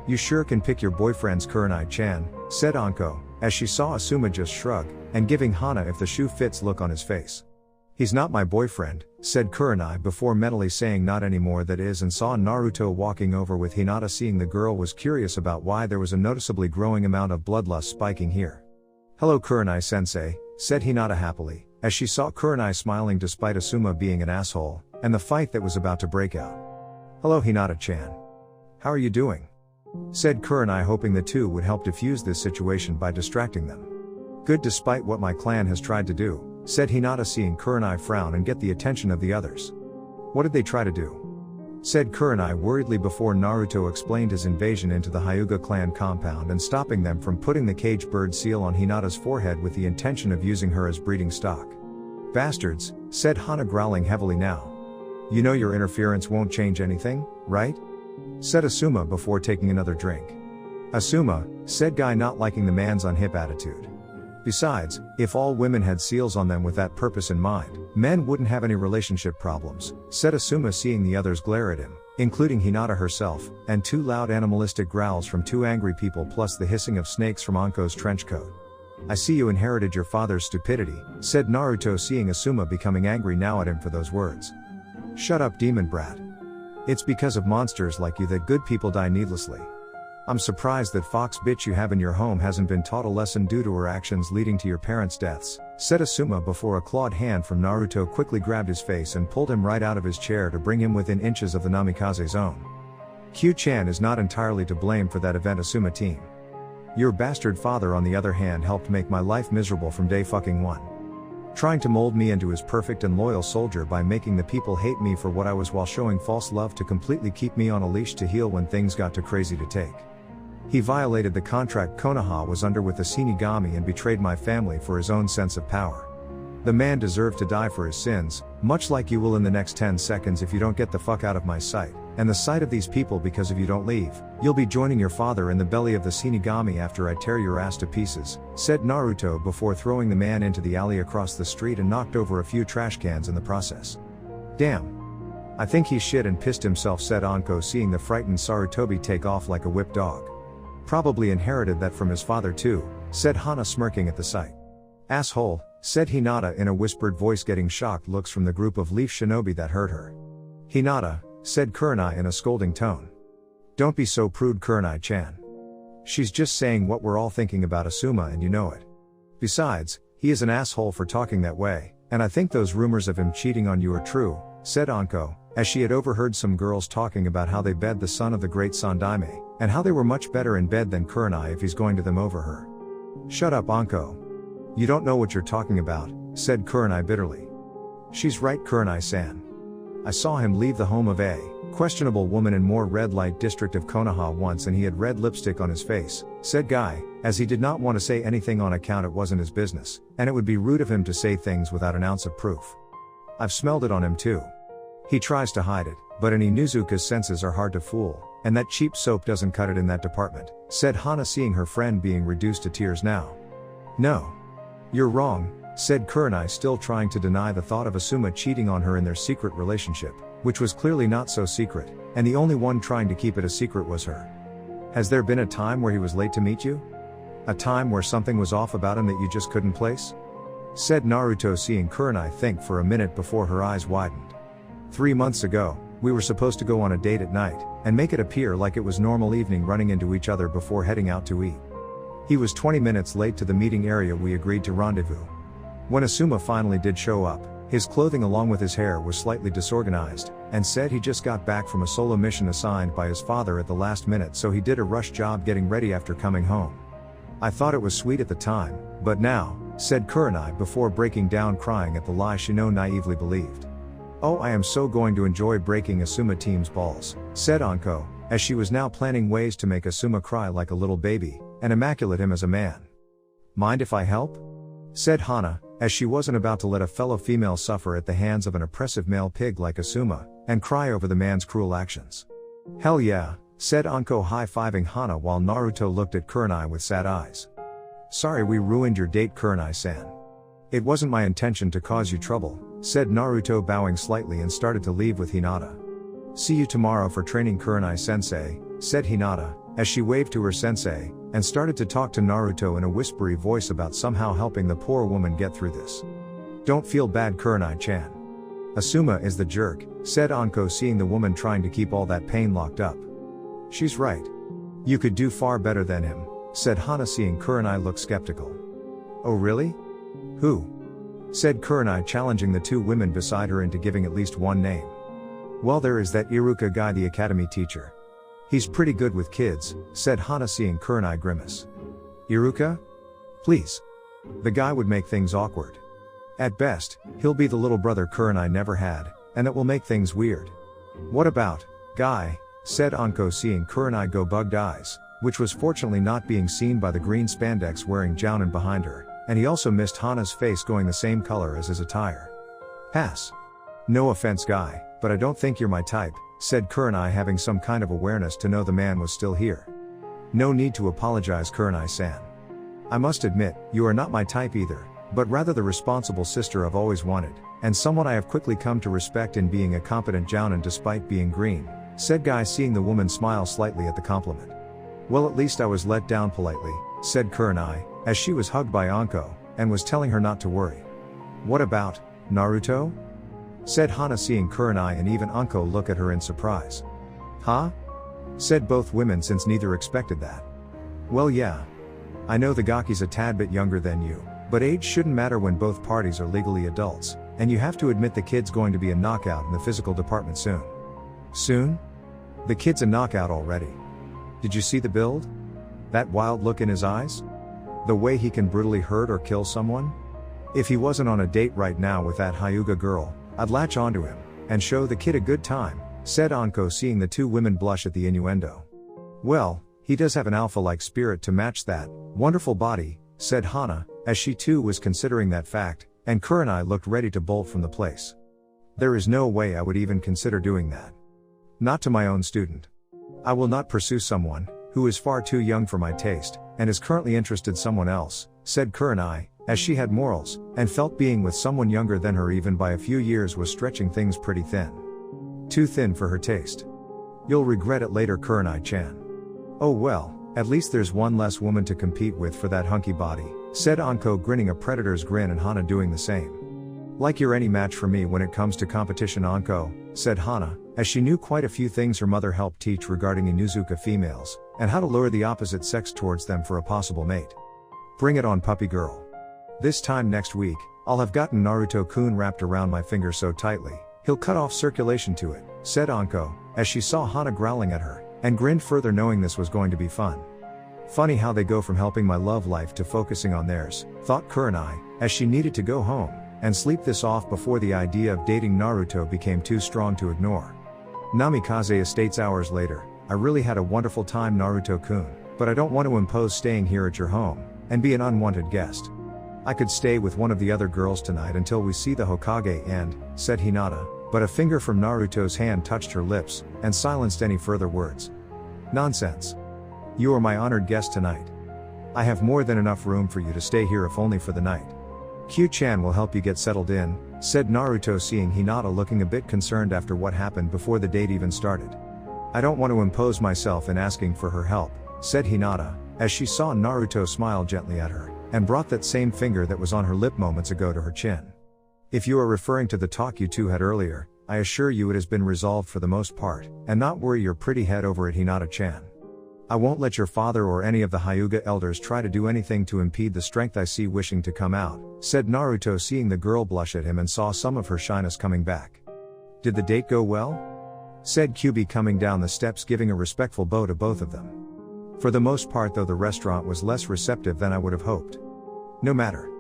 You sure can pick your boyfriends, Kurenai-chan, said Anko, as she saw Asuma just shrug, and giving Hana if the shoe fits look on his face. He's not my boyfriend, said Kurenai before mentally saying not anymore that is, and saw Naruto walking over with Hinata. Seeing the girl was curious about why there was a noticeably growing amount of bloodlust spiking here. Hello Kurenai-sensei, said Hinata happily, as she saw Kurenai smiling despite Asuma being an asshole, and the fight that was about to break out. Hello Hinata-chan. How are you doing? Said Kurenai, hoping the two would help defuse this situation by distracting them. Good, despite what my clan has tried to do, said Hinata, seeing Kurenai frown and get the attention of the others. What did they try to do? Said Kurenai worriedly before Naruto explained his invasion into the Hyuga clan compound and stopping them from putting the caged bird seal on Hinata's forehead with the intention of using her as breeding stock. Bastards, said Hana, growling heavily now. You know your interference won't change anything, right? Said Asuma before taking another drink. Asuma, said Guy, not liking the man's unhip attitude. Besides, if all women had seals on them with that purpose in mind, men wouldn't have any relationship problems, said Asuma, seeing the others glare at him, including Hinata herself, and 2 loud animalistic growls from 2 angry people plus the hissing of snakes from Anko's trench coat. I see you inherited your father's stupidity, said Naruto, seeing Asuma becoming angry now at him for those words. Shut up, demon brat. It's because of monsters like you that good people die needlessly. I'm surprised that fox bitch you have in your home hasn't been taught a lesson due to her actions leading to your parents' deaths, said Asuma before a clawed hand from Naruto quickly grabbed his face and pulled him right out of his chair to bring him within inches of the Namikaze's own. Q-chan is not entirely to blame for that event, Asuma team. Your bastard father on the other hand helped make my life miserable from day fucking one. Trying to mold me into his perfect and loyal soldier by making the people hate me for what I was while showing false love to completely keep me on a leash to heal when things got too crazy to take. He violated the contract Konoha was under with the Shinigami and betrayed my family for his own sense of power. The man deserved to die for his sins, much like you will in the next 10 seconds if you don't get the fuck out of my sight, and the sight of these people, because if you don't leave, you'll be joining your father in the belly of the Shinigami after I tear your ass to pieces, said Naruto before throwing the man into the alley across the street and knocked over a few trash cans in the process. Damn. I think he shit and pissed himself, said Anko, seeing the frightened Sarutobi take off like a whipped dog. Probably inherited that from his father too, said Hana, smirking at the sight. Asshole, said Hinata in a whispered voice, getting shocked looks from the group of Leaf Shinobi that heard her. Hinata, said Kurenai in a scolding tone. Don't be so prude, Kurenai-chan. She's just saying what we're all thinking about Asuma and you know it. Besides, he is an asshole for talking that way, and I think those rumors of him cheating on you are true, said Anko, as she had overheard some girls talking about how they bed the son of the great Sandaime, and how they were much better in bed than Kurenai if he's going to them over her. Shut up, Anko. You don't know what you're talking about, said Kurenai bitterly. She's right, Kurenai-san. I saw him leave the home of a questionable woman in more red light district of Konoha once, and he had red lipstick on his face, said Guy, as he did not want to say anything on account it wasn't his business, and it would be rude of him to say things without an ounce of proof. I've smelled it on him too. He tries to hide it, but an Inuzuka's senses are hard to fool, and that cheap soap doesn't cut it in that department, said Hana, seeing her friend being reduced to tears now. No. You're wrong, said Kurenai, still trying to deny the thought of Asuma cheating on her in their secret relationship, which was clearly not so secret, and the only one trying to keep it a secret was her. Has there been a time where he was late to meet you? A time where something was off about him that you just couldn't place? Said Naruto, seeing Kurenai think for a minute before her eyes widened. 3 months ago, we were supposed to go on a date at night, and make it appear like it was normal evening, running into each other before heading out to eat. He was 20 minutes late to the meeting area we agreed to rendezvous. When Asuma finally did show up, his clothing along with his hair was slightly disorganized, and said he just got back from a solo mission assigned by his father at the last minute, so he did a rush job getting ready after coming home. I thought it was sweet at the time, but now, said Kurenai before breaking down crying at the lie she naively believed. Oh, I am so going to enjoy breaking Asuma team's balls, said Anko, as she was now planning ways to make Asuma cry like a little baby, and immaculate him as a man. Mind if I help? Said Hana, as she wasn't about to let a fellow female suffer at the hands of an oppressive male pig like Asuma, and cry over the man's cruel actions. Hell yeah, said Anko, high-fiving Hana while Naruto looked at Kurenai with sad eyes. Sorry we ruined your date, Kurenai-san. It wasn't my intention to cause you trouble, said Naruto, bowing slightly, and started to leave with Hinata. See you tomorrow for training, Kurenai-sensei, said Hinata, as she waved to her sensei, and started to talk to Naruto in a whispery voice about somehow helping the poor woman get through this. Don't feel bad, Kurenai-chan. Asuma is the jerk, said Anko, seeing the woman trying to keep all that pain locked up. She's right. You could do far better than him, said Hana, seeing Kurenai look skeptical. Oh really? Who? Said Kurenai, challenging the two women beside her into giving at least one name. Well, there is that Iruka guy, the academy teacher. He's pretty good with kids, said Hana, seeing Kurenai grimace. Iruka? Please. The guy would make things awkward. At best, he'll be the little brother Kurenai never had, and that will make things weird. What about Guy? Said Anko, seeing Kurenai go bugged eyes, which was fortunately not being seen by the green spandex wearing Jounin behind her, and he also missed Hana's face going the same color as his attire. Pass. No offense, Guy, but I don't think you're my type, said Kurenai, having some kind of awareness to know the man was still here. No need to apologize, Kurenai-san. I must admit, you are not my type either, but rather the responsible sister I've always wanted, and someone I have quickly come to respect in being a competent Jounin despite being green, said Guy, seeing the woman smile slightly at the compliment. Well, at least I was let down politely, said Kurenai, as she was hugged by Anko, and was telling her not to worry. What about Naruto? Said Hana, seeing Kurenai and even Anko look at her in surprise. Huh? Said both women, since neither expected that. Well yeah. I know the Gaki's a tad bit younger than you, but age shouldn't matter when both parties are legally adults, and you have to admit the kid's going to be a knockout in the physical department soon. Soon? The kid's a knockout already. Did you see the build? That wild look in his eyes? The way he can brutally hurt or kill someone? If he wasn't on a date right now with that Hyuga girl, I'd latch onto him, and show the kid a good time, said Anko, seeing the two women blush at the innuendo. Well, he does have an alpha-like spirit to match that wonderful body, said Hana, as she too was considering that fact, and Kurenai looked ready to bolt from the place. There is no way I would even consider doing that. Not to my own student. I will not pursue someone who is far too young for my taste, and is currently interested in someone else, said Kurenai, as she had morals, and felt being with someone younger than her even by a few years was stretching things pretty thin. Too thin for her taste. You'll regret it later, Kurenai-chan. Oh well, at least there's one less woman to compete with for that hunky body, said Anko, grinning a predator's grin, and Hana doing the same. Like you're any match for me when it comes to competition, Anko, said Hana, as she knew quite a few things her mother helped teach regarding Inuzuka females, and how to lure the opposite sex towards them for a possible mate. Bring it on, puppy girl. This time next week, I'll have gotten Naruto-kun wrapped around my finger so tightly, He'll cut off circulation to it, said Anko, as she saw Hana growling at her, and grinned further knowing this was going to be fun. Funny how they go from helping my love life to focusing on theirs, thought Kurenai, as she needed to go home, and sleep this off before the idea of dating Naruto became too strong to ignore. Namikaze states hours later, I really had a wonderful time Naruto-kun, but I don't want to impose staying here at your home, and be an unwanted guest. I could stay with one of the other girls tonight until we see the Hokage and, said Hinata, but a finger from Naruto's hand touched her lips, and silenced any further words. Nonsense. You are my honored guest tonight. I have more than enough room for you to stay here if only for the night. Q-chan will help you get settled in, said Naruto seeing Hinata looking a bit concerned after what happened before the date even started. I don't want to impose myself in asking for her help, said Hinata, as she saw Naruto smile gently at her, and brought that same finger that was on her lip moments ago to her chin. If you are referring to the talk you two had earlier, I assure you it has been resolved for the most part, and not worry your pretty head over it Hinata-chan. I won't let your father or any of the Hyuga elders try to do anything to impede the strength I see wishing to come out, said Naruto seeing the girl blush at him and saw some of her shyness coming back. Did the date go well? Said Kyubi coming down the steps giving a respectful bow to both of them. For the most part though the restaurant was less receptive than I would have hoped. No matter.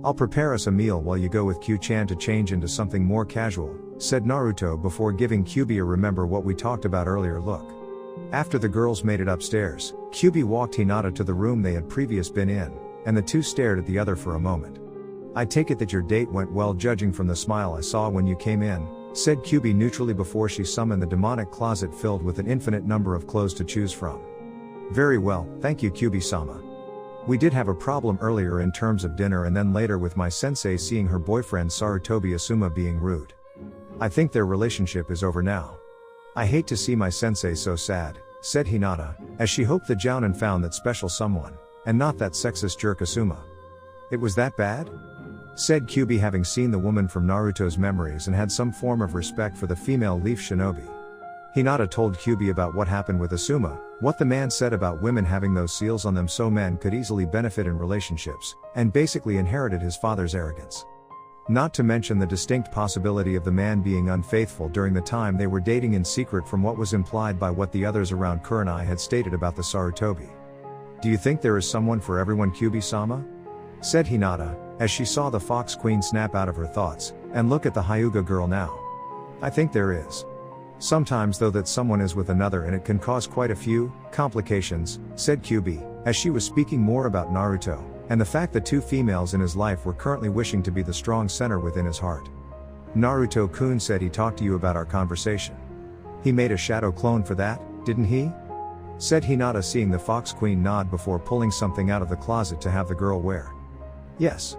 I'll prepare us a meal while you go with Q-chan to change into something more casual, said Naruto before giving Kyubi a remember what we talked about earlier look. After the girls made it upstairs, Kyubi walked Hinata to the room they had previously been in, and the two stared at the other for a moment. I take it that your date went well judging from the smile I saw when you came in, said Kyubi neutrally before she summoned the demonic closet filled with an infinite number of clothes to choose from. Very well, thank you Kyubi-sama. We did have a problem earlier in terms of dinner and then later with my sensei seeing her boyfriend Sarutobi Asuma being rude. I think their relationship is over now. I hate to see my sensei so sad, said Hinata, as she hoped the Jounin found that special someone, and not that sexist jerk Asuma. It was that bad? Said Kyubi having seen the woman from Naruto's memories and had some form of respect for the female leaf shinobi. Hinata told Kyubi about what happened with Asuma, what the man said about women having those seals on them so men could easily benefit in relationships, and basically inherited his father's arrogance. Not to mention the distinct possibility of the man being unfaithful during the time they were dating in secret from what was implied by what the others around Kurenai had stated about the Sarutobi. Do you think there is someone for everyone Kyubi-sama? Said Hinata, as she saw the Fox Queen snap out of her thoughts, and look at the Hyuga girl now. I think there is. Sometimes though that someone is with another and it can cause quite a few complications, said Kyubi, as she was speaking more about Naruto, and the fact that two females in his life were currently wishing to be the strong center within his heart. Naruto-kun said he talked to you about our conversation. He made a shadow clone for that, didn't he? Said Hinata seeing the Fox Queen nod before pulling something out of the closet to have the girl wear. Yes.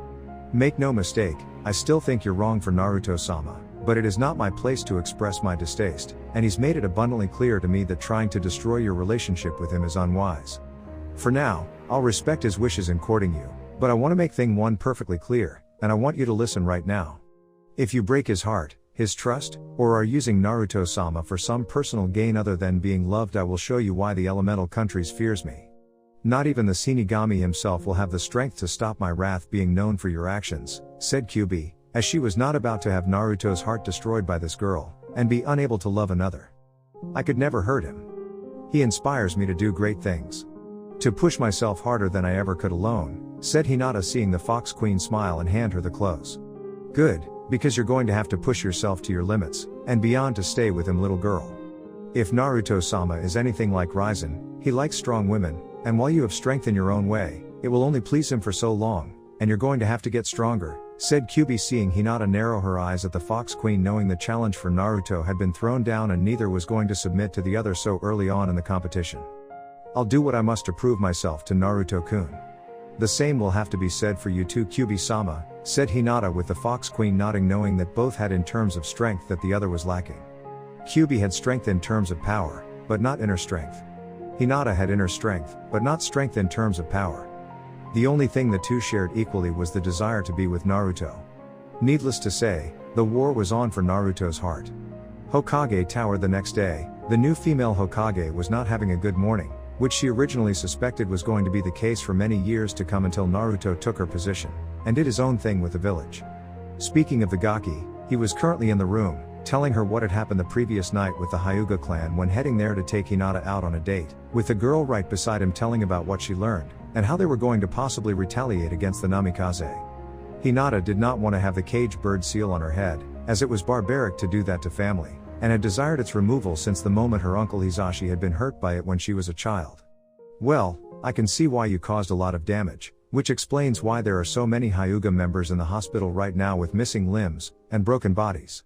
Make no mistake, I still think you're wrong for Naruto-sama, but it is not my place to express my distaste, and he's made it abundantly clear to me that trying to destroy your relationship with him is unwise. For now, I'll respect his wishes in courting you, but I want to make thing one perfectly clear, and I want you to listen right now. If you break his heart, his trust, or are using Naruto-sama for some personal gain other than being loved, I will show you why the elemental countries fears me. Not even the Shinigami himself will have the strength to stop my wrath being known for your actions, said Kyubi, as she was not about to have Naruto's heart destroyed by this girl, and be unable to love another. I could never hurt him. He inspires me to do great things. To push myself harder than I ever could alone, said Hinata seeing the Fox Queen smile and hand her the clothes. Good, because you're going to have to push yourself to your limits, and beyond to stay with him little girl. If Naruto-sama is anything like Raizen, he likes strong women, and while you have strength in your own way, it will only please him for so long, and you're going to have to get stronger, said Kyubi seeing Hinata narrow her eyes at the Fox Queen knowing the challenge for Naruto had been thrown down and neither was going to submit to the other so early on in the competition. I'll do what I must to prove myself to Naruto-kun. The same will have to be said for you too Kyubi-sama, said Hinata with the Fox Queen nodding knowing that both had in terms of strength that the other was lacking. Kyubi had strength in terms of power, but not inner strength. Hinata had inner strength, but not strength in terms of power. The only thing the two shared equally was the desire to be with Naruto. Needless to say, the war was on for Naruto's heart. Hokage Tower the next day, the new female Hokage was not having a good morning, which she originally suspected was going to be the case for many years to come until Naruto took her position, and did his own thing with the village. Speaking of the Gaki, he was currently in the room, telling her what had happened the previous night with the Hyuga clan when heading there to take Hinata out on a date, with the girl right beside him telling about what she learned, and how they were going to possibly retaliate against the Namikaze. Hinata did not want to have the cage bird seal on her head, as it was barbaric to do that to family, and had desired its removal since the moment her uncle Hisashi had been hurt by it when she was a child. Well, I can see why you caused a lot of damage, which explains why there are so many Hyuga members in the hospital right now with missing limbs and broken bodies.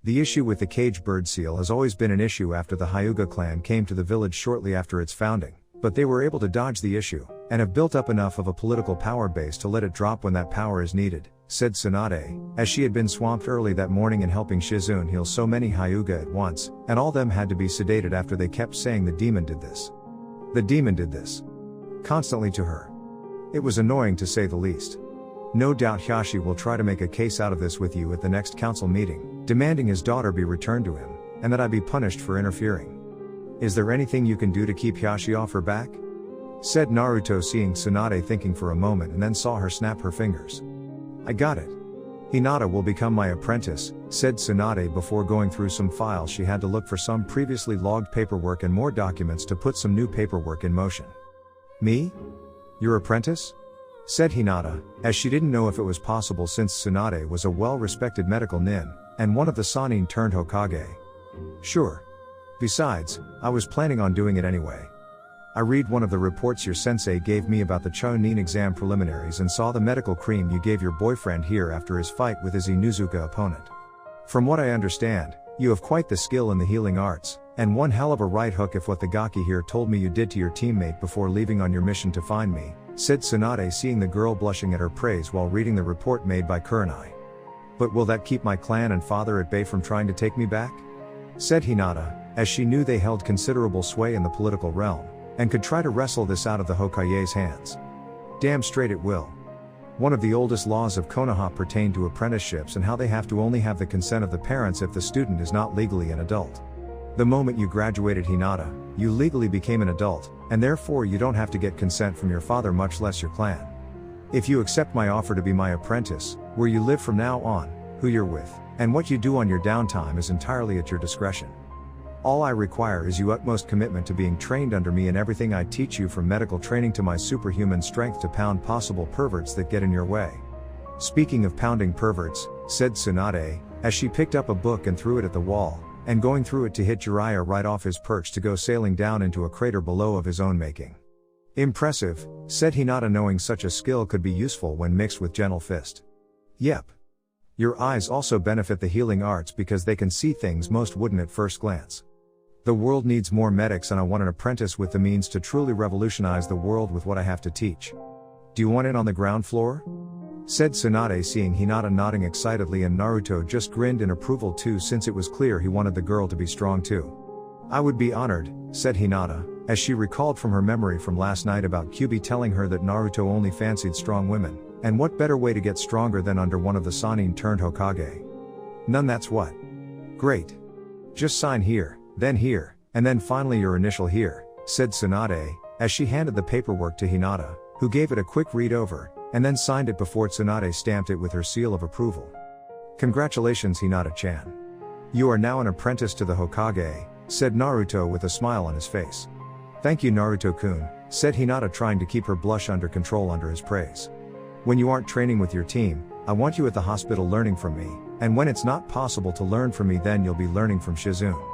The issue with the cage bird seal has always been an issue after the Hyuga clan came to the village shortly after its founding, but they were able to dodge the issue, and have built up enough of a political power base to let it drop when that power is needed, said Tsunade, as she had been swamped early that morning in helping Shizune heal so many Hyuga at once, and all them had to be sedated after they kept saying the demon did this. The demon did this. Constantly to her. It was annoying to say the least. No doubt Hyashi will try to make a case out of this with you at the next council meeting, demanding his daughter be returned to him, and that I be punished for interfering. Is there anything you can do to keep Hyashi off her back? Said Naruto, seeing Tsunade thinking for a moment and then saw her snap her fingers. I got it. Hinata will become my apprentice, said Tsunade before going through some files. She had to look for some previously logged paperwork and more documents to put some new paperwork in motion. Me? Your apprentice? Said Hinata, as she didn't know if it was possible since Tsunade was a well-respected medical nin, and one of the Sannin turned Hokage. Sure. Besides, I was planning on doing it anyway. I read one of the reports your sensei gave me about the Chunin exam preliminaries and saw the medical cream you gave your boyfriend here after his fight with his Inuzuka opponent. From what I understand, you have quite the skill in the healing arts, and one hell of a right hook if what the Gaki here told me you did to your teammate before leaving on your mission to find me, said Tsunade, seeing the girl blushing at her praise while reading the report made by Kurenai. But will that keep my clan and father at bay from trying to take me back? Said Hinata, as she knew they held considerable sway in the political realm, and could try to wrestle this out of the Hokage's hands. Damn straight it will. One of the oldest laws of Konoha pertain to apprenticeships and how they have to only have the consent of the parents if the student is not legally an adult. The moment you graduated Hinata, you legally became an adult, and therefore you don't have to get consent from your father, much less your clan. If you accept my offer to be my apprentice, where you live from now on, who you're with, and what you do on your downtime is entirely at your discretion. All I require is your utmost commitment to being trained under me in everything I teach you, from medical training to my superhuman strength to pound possible perverts that get in your way. Speaking of pounding perverts, said Tsunade, as she picked up a book and threw it at the wall, and going through it to hit Jiraiya right off his perch to go sailing down into a crater below of his own making. Impressive, said Hinata, knowing such a skill could be useful when mixed with gentle fist. Yep. Your eyes also benefit the healing arts because they can see things most wouldn't at first glance. The world needs more medics, and I want an apprentice with the means to truly revolutionize the world with what I have to teach. Do you want in on the ground floor? Said Tsunade, seeing Hinata nodding excitedly, and Naruto just grinned in approval too, since it was clear he wanted the girl to be strong too. I would be honored, said Hinata, as she recalled from her memory from last night about Kyubi telling her that Naruto only fancied strong women, and what better way to get stronger than under one of the Sannin turned Hokage. None, that's what. Great. Just sign here, and then finally your initial here, said Tsunade, as she handed the paperwork to Hinata, who gave it a quick read over, and then signed it before Tsunade stamped it with her seal of approval. Congratulations, Hinata-chan. You are now an apprentice to the Hokage, said Naruto with a smile on his face. Thank you, Naruto-kun, said Hinata, trying to keep her blush under control under his praise. When you aren't training with your team, I want you at the hospital learning from me, and when it's not possible to learn from me, then you'll be learning from Shizune.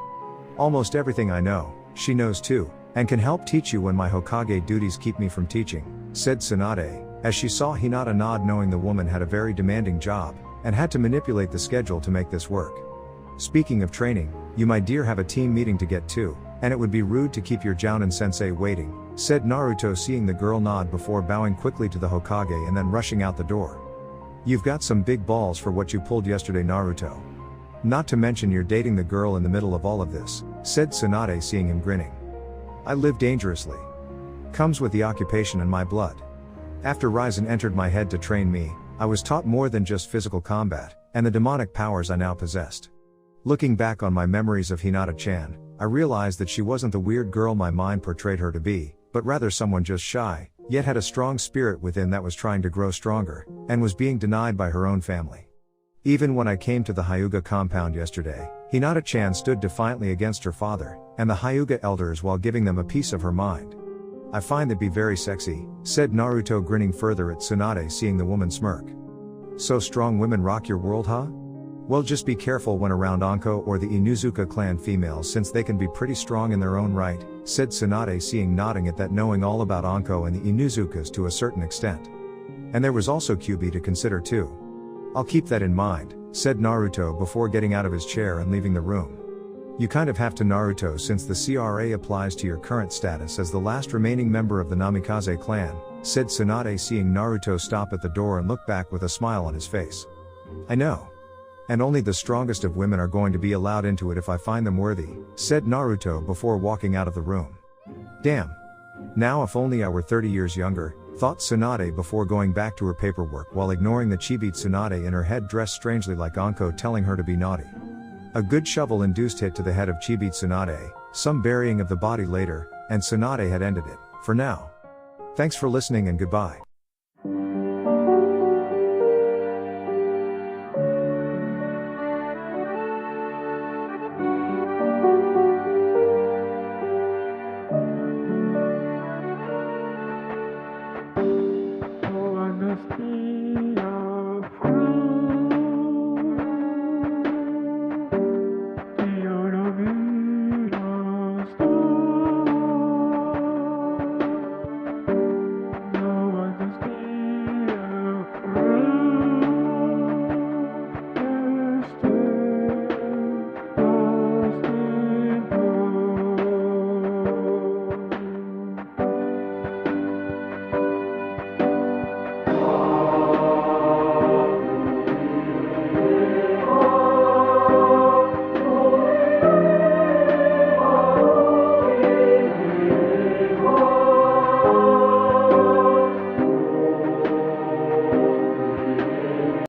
Almost everything I know, she knows too, and can help teach you when my Hokage duties keep me from teaching, said Tsunade, as she saw Hinata nod, knowing the woman had a very demanding job, and had to manipulate the schedule to make this work. Speaking of training, you my dear have a team meeting to get to, and it would be rude to keep your Jounin sensei waiting, said Naruto, seeing the girl nod before bowing quickly to the Hokage and then rushing out the door. You've got some big balls for what you pulled yesterday, Naruto. Not to mention you're dating the girl in the middle of all of this, said Tsunade, seeing him grinning. I live dangerously. Comes with the occupation and my blood. After Raizen entered my head to train me, I was taught more than just physical combat, and the demonic powers I now possessed. Looking back on my memories of Hinata-chan, I realized that she wasn't the weird girl my mind portrayed her to be, but rather someone just shy, yet had a strong spirit within that was trying to grow stronger, and was being denied by her own family. Even when I came to the Hyuga compound yesterday, Hinata-chan stood defiantly against her father, and the Hyuga elders while giving them a piece of her mind. I find that be very sexy, said Naruto, grinning further at Tsunade, seeing the woman smirk. So strong women rock your world, huh? Well, just be careful when around Anko or the Inuzuka clan females, since they can be pretty strong in their own right, said Tsunade, seeing nodding at that, knowing all about Anko and the Inuzukas to a certain extent. And there was also Kyubi to consider too. I'll keep that in mind, said Naruto before getting out of his chair and leaving the room. You kind of have to, Naruto, since the CRA applies to your current status as the last remaining member of the Namikaze clan, said Tsunade, seeing Naruto stop at the door and look back with a smile on his face. I know. And only the strongest of women are going to be allowed into it if I find them worthy, said Naruto before walking out of the room. Damn. Now if only I were 30 years younger, thought Tsunade before going back to her paperwork while ignoring the chibi Tsunade in her head dressed strangely like Anko telling her to be naughty. A good shovel-induced hit to the head of Chibi Tsunade, some burying of the body later, and Tsunade had ended it, for now. Thanks for listening and goodbye.